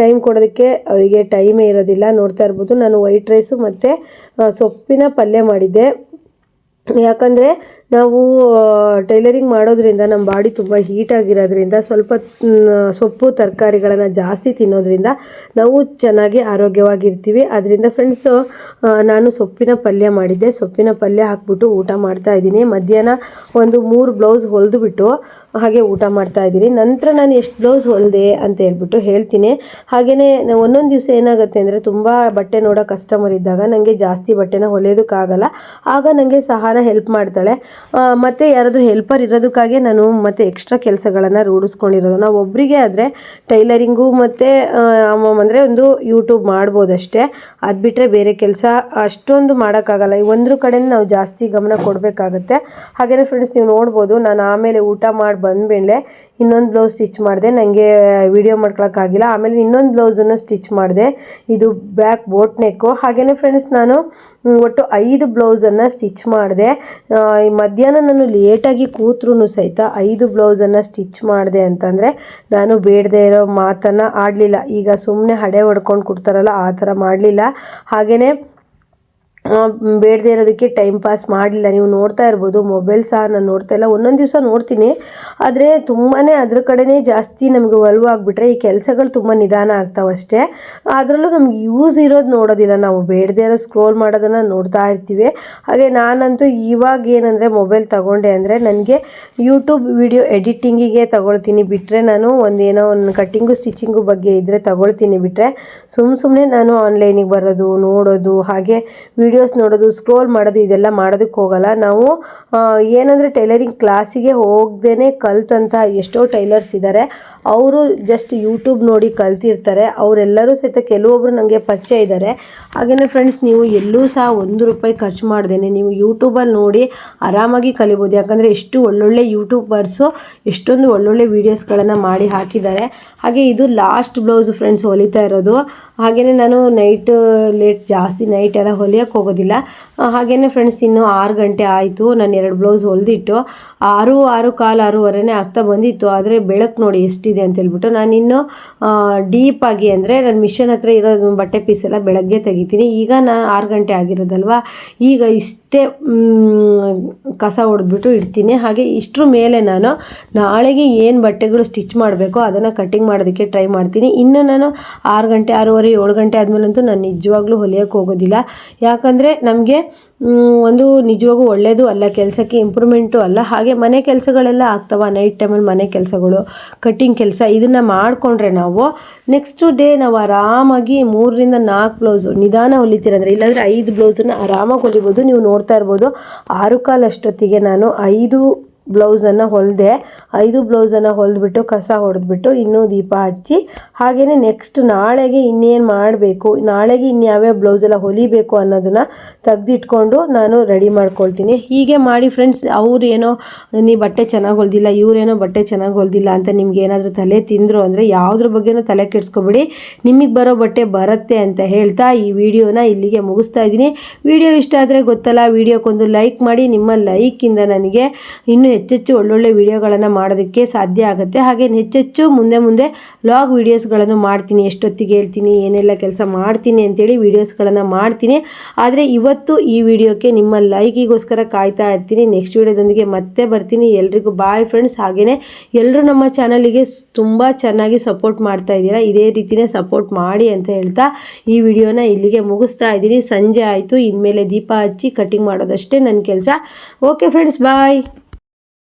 ಟೈಮ್ ಕೊಡೋದಕ್ಕೆ ಅವರಿಗೆ ಟೈಮೇ ಇರೋದಿಲ್ಲ. ನೋಡ್ತಾ ಇರ್ಬೋದು, ನಾನು ವೈಟ್ ರೈಸು ಮತ್ತು ಸೊಪ್ಪಿನ ಪಲ್ಯ ಮಾಡಿದ್ದೆ. ಯಾಕಂದರೆ ನಾವು ಟೈಲರಿಂಗ್ ಮಾಡೋದ್ರಿಂದ ನಮ್ಮ ಬಾಡಿ ತುಂಬ ಹೀಟಾಗಿರೋದ್ರಿಂದ ಸ್ವಲ್ಪ ಸೊಪ್ಪು ತರಕಾರಿಗಳನ್ನು ಜಾಸ್ತಿ ತಿನ್ನೋದ್ರಿಂದ ನಾವು ಚೆನ್ನಾಗಿ ಆರೋಗ್ಯವಾಗಿರ್ತೀವಿ. ಅದರಿಂದ ಫ್ರೆಂಡ್ಸು, ನಾನು ಸೊಪ್ಪಿನ ಪಲ್ಯ ಮಾಡಿದ್ದೆ. ಸೊಪ್ಪಿನ ಪಲ್ಯ ಹಾಕ್ಬಿಟ್ಟು ಊಟ ಮಾಡ್ತಾಯಿದ್ದೀನಿ. ಮಧ್ಯಾಹ್ನ ಒಂದು 3 ಬ್ಲೌಸ್ ಹೊಲಿದುಬಿಟ್ಟು ಹಾಗೆ ಊಟ ಮಾಡ್ತಾಯಿದ್ದೀನಿ. ನಂತರ ನಾನು ಎಷ್ಟು ಬ್ಲೌಸ್ ಹೊಲಿದೆ ಅಂತ ಹೇಳ್ಬಿಟ್ಟು ಹೇಳ್ತೀನಿ. ಹಾಗೆಯೇ ಒಂದೊಂದು ದಿವಸ ಏನಾಗುತ್ತೆ ಅಂದರೆ, ತುಂಬ ಬಟ್ಟೆ ನೋಡೋ ಕಸ್ಟಮರ್ ಇದ್ದಾಗ ನನಗೆ ಜಾಸ್ತಿ ಬಟ್ಟೆನ ಹೊಲಿಯೋದಕ್ಕಾಗಲ್ಲ. ಆಗ ನನಗೆ ಸಹನ ಹೆಲ್ಪ್ ಮಾಡ್ತಾಳೆ. ಮತ್ತು ಯಾರಾದರೂ ಹೆಲ್ಪರ್ ಇರೋದಕ್ಕಾಗಿ ನಾನು ಮತ್ತು ಎಕ್ಸ್ಟ್ರಾ ಕೆಲಸಗಳನ್ನು ರೂಢಿಸ್ಕೊಂಡಿರೋದು. ನಾವು ಒಬ್ಬರಿಗೆ ಆದರೆ ಟೈಲರಿಂಗು ಮತ್ತು ಅಂದರೆ ಒಂದು ಯೂಟ್ಯೂಬ್ ಮಾಡ್ಬೋದಷ್ಟೇ. ಅದು ಬಿಟ್ಟರೆ ಬೇರೆ ಕೆಲಸ ಅಷ್ಟೊಂದು ಮಾಡೋಕ್ಕಾಗಲ್ಲ. ಒಂದ್ರ ಕಡೆ ನಾವು ಜಾಸ್ತಿ ಗಮನ ಕೊಡಬೇಕಾಗತ್ತೆ. ಹಾಗೆಯೇ ಫ್ರೆಂಡ್ಸ್, ನೀವು ನೋಡ್ಬೋದು, ನಾನು ಆಮೇಲೆ ಊಟ ಮಾಡಿ ಬಂದಮೇಲೆ ಇನ್ನೊಂದು ಬ್ಲೌಸ್ ಸ್ಟಿಚ್ ಮಾಡಿದೆ. ನನಗೆ ವಿಡಿಯೋ ಮಾಡ್ಕೊಳಕ್ಕಾಗಿಲ್ಲ. ಆಮೇಲೆ ಇನ್ನೊಂದು ಬ್ಲೌಸನ್ನು ಸ್ಟಿಚ್ ಮಾಡಿದೆ. ಇದು ಬ್ಯಾಕ್ ಬೋಟ್ ನೆಕ್ಕು. ಹಾಗೆಯೇ ಫ್ರೆಂಡ್ಸ್, ನಾನು ಒಟ್ಟು 5 ಬ್ಲೌಸನ್ನು ಸ್ಟಿಚ್ ಮಾಡಿದೆ. ಮಧ್ಯಾಹ್ನ ನಾನು ಲೇಟಾಗಿ ಕೂತ್ರೂ ಸಹಿತ 5 ಬ್ಲೌಸನ್ನು ಸ್ಟಿಚ್ ಮಾಡಿದೆ ಅಂತಂದರೆ ನಾನು ಬೇಡದೇ ಇರೋ ಮಾತನ್ನು ಆಡಲಿಲ್ಲ. ಈಗ ಸುಮ್ಮನೆ ಹಡೆ ಹೊಡ್ಕೊಂಡು ಕೊಡ್ತಾರಲ್ಲ, ಆ ಥರ ಮಾಡಲಿಲ್ಲ. ಹಾಗೆಯೇ ಬೇಡದೇ ಇರೋದಕ್ಕೆ ಟೈಮ್ ಪಾಸ್ ಮಾಡಲಿಲ್ಲ. ನೀವು ನೋಡ್ತಾ ಇರ್ಬೋದು ಮೊಬೈಲ್ ಸಹ ನಾನು ನೋಡ್ತಾ ಇಲ್ಲ, ಒಂದೊಂದು ದಿವಸ ನೋಡ್ತೀನಿ, ಆದರೆ ತುಂಬಾ ಅದ್ರ ಕಡೆನೇ ಜಾಸ್ತಿ ನಮಗೆ ಒಲವಾಗಿಬಿಟ್ರೆ ಈ ಕೆಲಸಗಳು ತುಂಬ ನಿಧಾನ ಆಗ್ತಾವಷ್ಟೇ. ಅದರಲ್ಲೂ ನಮ್ಗೆ ಯೂಸ್ ಇರೋದು ನೋಡೋದಿಲ್ಲ, ನಾವು ಬೇಡದೇ ಇರೋ ಸ್ಕ್ರೋಲ್ ಮಾಡೋದನ್ನು ನೋಡ್ತಾ ಇರ್ತೀವಿ. ಹಾಗೆ ನಾನಂತೂ ಇವಾಗ ಏನಂದರೆ ಮೊಬೈಲ್ ತಗೊಂಡೆ ಅಂದರೆ ನನಗೆ ಯೂಟ್ಯೂಬ್ ವಿಡಿಯೋ ಎಡಿಟಿಂಗಿಗೆ ತಗೊಳ್ತೀನಿ, ಬಿಟ್ಟರೆ ನಾನು ಒಂದೇನೋ ಒಂದು ಕಟ್ಟಿಂಗು ಸ್ಟಿಚಿಂಗು ಬಗ್ಗೆ ಇದ್ದರೆ ತಗೊಳ್ತೀನಿ, ಬಿಟ್ಟರೆ ಸುಮ್ಮನೆ ನಾನು ಆನ್ಲೈನಿಗೆ ಬರೋದು ನೋಡೋದು ಹಾಗೆ ವಿಡಿಯೋಸ್ ನೋಡೋದು ಸ್ಕ್ರೋಲ್ ಮಾಡೋದು ಇದೆಲ್ಲ ಮಾಡೋದಕ್ಕೆ ಹೋಗಲ್ಲ. ನಾವು ಏನಂದರೆ ಟೈಲರಿಂಗ್ ಕ್ಲಾಸಿಗೆ ಹೋಗದೇ ಕಲ್ತಂಥ ಎಷ್ಟೋ ಟೈಲರ್ಸ್ ಇದ್ದಾರೆ, ಅವರು ಜಸ್ಟ್ ಯೂಟ್ಯೂಬ್ ನೋಡಿ ಕಲ್ತಿರ್ತಾರೆ. ಅವರೆಲ್ಲರೂ ಸಹಿತ ಕೆಲವೊಬ್ಬರು ನನಗೆ ಪರಿಚಯ ಇದ್ದಾರೆ. ಹಾಗೆಯೇ ಫ್ರೆಂಡ್ಸ್, ನೀವು ಎಲ್ಲೂ ಸಹ ₹1 ಖರ್ಚು ಮಾಡ್ದೇನೆ ನೀವು ಯೂಟ್ಯೂಬಲ್ಲಿ ನೋಡಿ ಆರಾಮಾಗಿ ಕಲಿಬೋದು. ಯಾಕಂದರೆ ಎಷ್ಟು ಒಳ್ಳೊಳ್ಳೆ ಯೂಟ್ಯೂಬರ್ಸು ಎಷ್ಟೊಂದು ಒಳ್ಳೊಳ್ಳೆ ವೀಡಿಯೋಸ್ಗಳನ್ನು ಮಾಡಿ ಹಾಕಿದ್ದಾರೆ. ಹಾಗೆ ಇದು ಲಾಸ್ಟ್ ಬ್ಲೌಸು ಫ್ರೆಂಡ್ಸ್ ಹೊಲಿತಾ ಇರೋದು. ಹಾಗೆಯೇ ನಾನು ಜಾಸ್ತಿ ನೈಟ್ ಎಲ್ಲ ಹೊಲಿಯೋಕ್ಕೆ ಹೋಗೋದಿಲ್ಲ. ಹಾಗೆಯೇ ಫ್ರೆಂಡ್ಸ್, ಇನ್ನು 6 ಗಂಟೆ ಆಯಿತು, ನಾನು 2 ಬ್ಲೌಸ್ ಹೊಲಿದಿಟ್ಟು 6:15 ಆಗ್ತಾ ಬಂದಿತ್ತು. ಆದರೆ ಬೆಳಕು ನೋಡಿ ಎಷ್ಟಿದೆ ಅಂತ ಹೇಳ್ಬಿಟ್ಟು ನಾನಿನ್ನು ಡೀಪಾಗಿ ಅಂದರೆ ನನ್ನ ಮಿಷನ್ ಹತ್ರ ಇರೋ ಬಟ್ಟೆ ಪೀಸ್ ಎಲ್ಲ ಬೆಳಗ್ಗೆ ತೆಗಿತೀನಿ. ಈಗ 6 ಗಂಟೆ ಆಗಿರೋದಲ್ವ, ಈಗ ಇಷ್ಟೇ ಕಸ ಹೊಡೆದ್ಬಿಟ್ಟು ಇಡ್ತೀನಿ. ಹಾಗೆ ಇಷ್ಟರ ಮೇಲೆ ನಾನು ನಾಳೆಗೆ ಏನು ಬಟ್ಟೆಗಳು ಸ್ಟಿಚ್ ಮಾಡಬೇಕೋ ಅದನ್ನು ಕಟ್ಟಿಂಗ್ ಮಾಡೋದಕ್ಕೆ ಟ್ರೈ ಮಾಡ್ತೀನಿ. ಇನ್ನು ನಾನು 6 ಗಂಟೆ 6:30 7 ಗಂಟೆ ಆದಮೇಲಂತೂ ನಾನು ನಿಜವಾಗ್ಲೂ ಹೊಲಿಯೋಕ್ಕೆ ಹೋಗೋದಿಲ್ಲ. ಯಾಕಂದರೆ ನಮಗೆ ಒಂದು ನಿಜವಾಗೂ ಒಳ್ಳೆಯದು ಅಲ್ಲ, ಕೆಲಸಕ್ಕೆ ಇಂಪ್ರೂವ್ಮೆಂಟು ಅಲ್ಲ. ಹಾಗೆ ಮನೆ ಕೆಲಸಗಳೆಲ್ಲ ಆಗ್ತವೆ ನೈಟ್ ಟೈಮಲ್ಲಿ, ಮನೆ ಕೆಲಸಗಳು ಕಟ್ಟಿಂಗ್ ಕೆಲಸ ಇದನ್ನು ಮಾಡಿಕೊಂಡ್ರೆ ನಾವು ನೆಕ್ಸ್ಟ್ ಡೇ ನಾವು ಆರಾಮಾಗಿ 3ರಿಂದ 4 ಬ್ಲೌಸು ನಿಧಾನ ಹೊಲಿತೀರಂದರೆ, ಇಲ್ಲಾಂದರೆ 5 ಬ್ಲೌಸನ್ನು ಆರಾಮಾಗಿ ಹೊಲಿಬೋದು. ನೀವು ನೋಡ್ತಾ ಇರ್ಬೋದು 6:15 ಅಷ್ಟೊತ್ತಿಗೆ ನಾನು 5 ಬ್ಲೌಸನ್ನು ಹೊಲಿದೆ. 5 ಬ್ಲೌಸನ್ನು ಹೊಲಿದ್ಬಿಟ್ಟು ಕಸ ಹೊಡೆದ್ಬಿಟ್ಟು ಇನ್ನೂ ದೀಪ ಹಚ್ಚಿ, ಹಾಗೆಯೇ ನೆಕ್ಸ್ಟ್ ನಾಳೆಗೆ ಇನ್ನೇನು ಮಾಡಬೇಕು, ನಾಳೆಗೆ ಇನ್ಯಾವ್ಯಾವ ಬ್ಲೌಸೆಲ್ಲ ಹೊಲಿಬೇಕು ಅನ್ನೋದನ್ನು ತೆಗೆದಿಟ್ಕೊಂಡು ನಾನು ರೆಡಿ ಮಾಡ್ಕೊಳ್ತೀನಿ. ಹೀಗೆ ಮಾಡಿ ಫ್ರೆಂಡ್ಸ್, ಅವ್ರೇನೋ ನೀ ಬಟ್ಟೆ ಚೆನ್ನಾಗಿ ಹೊಲ್ದಿಲ್ಲ, ಇವರೇನೋ ಬಟ್ಟೆ ಚೆನ್ನಾಗಿ ಹೊಲ್ದಿಲ್ಲ ಅಂತ ನಿಮ್ಗೆ ಏನಾದರೂ ತಲೆ ತಿಂದರು ಅಂದರೆ ಯಾವುದ್ರ ಬಗ್ಗೆನೂ ತಲೆ ಕೆಡಿಸ್ಕೊಬೇಡಿ, ನಿಮಗೆ ಬರೋ ಬಟ್ಟೆ ಬರುತ್ತೆ ಅಂತ ಹೇಳ್ತಾ ಈ ವಿಡಿಯೋನ ಇಲ್ಲಿಗೆ ಮುಗಿಸ್ತಾ ಇದ್ದೀನಿ. ವಿಡಿಯೋ ಇಷ್ಟ ಆದರೆ ಗೊತ್ತಲ್ಲ, ವಿಡಿಯೋಕ್ಕೊಂದು ಲೈಕ್ ಮಾಡಿ. ನಿಮ್ಮ ಲೈಕಿಂದ ನನಗೆ ಇನ್ನೂ ಹೆಚ್ಚೆಚ್ಚು ಒಳ್ಳೊಳ್ಳೆ ವಿಡಿಯೋಗಳನ್ನು ಮಾಡೋದಕ್ಕೆ ಸಾಧ್ಯ ಆಗುತ್ತೆ. ಹಾಗೆ ಹೆಚ್ಚೆಚ್ಚು ಮುಂದೆ ವ್ಲಾಗ್ ವೀಡಿಯೋಸ್ಗಳನ್ನು ಮಾಡ್ತೀನಿ, ಎಷ್ಟೊತ್ತಿಗೆ ಹೇಳ್ತೀನಿ, ಏನೆಲ್ಲ ಕೆಲಸ ಮಾಡ್ತೀನಿ ಅಂತೇಳಿ ವೀಡಿಯೋಸ್ಗಳನ್ನು ಮಾಡ್ತೀನಿ. ಆದರೆ ಇವತ್ತು ಈ ವಿಡಿಯೋಕ್ಕೆ ನಿಮ್ಮ ಲೈಕಿಗೋಸ್ಕರ ಕಾಯ್ತಾ ಇರ್ತೀನಿ. ನೆಕ್ಸ್ಟ್ ವಿಡಿಯೋದೊಂದಿಗೆ ಮತ್ತೆ ಬರ್ತೀನಿ. ಎಲ್ರಿಗೂ ಬಾಯ್ ಫ್ರೆಂಡ್ಸ್. ಹಾಗೆಯೇ ಎಲ್ಲರೂ ನಮ್ಮ ಚಾನಲಿಗೆ ತುಂಬ ಚೆನ್ನಾಗಿ ಸಪೋರ್ಟ್ ಮಾಡ್ತಾ ಇದ್ದೀರಾ, ಇದೇ ರೀತಿಯೇ ಸಪೋರ್ಟ್ ಮಾಡಿ ಅಂತ ಹೇಳ್ತಾ ಈ ವಿಡಿಯೋನ ಇಲ್ಲಿಗೆ ಮುಗಿಸ್ತಾ ಇದ್ದೀನಿ. ಸಂಜೆ ಆಯಿತು, ಇನ್ಮೇಲೆ ದೀಪ ಹಚ್ಚಿ ಕಟಿಂಗ್ ಮಾಡೋದಷ್ಟೇ ನನ್ನ ಕೆಲಸ. ಓಕೆ ಫ್ರೆಂಡ್ಸ್, ಬಾಯ್.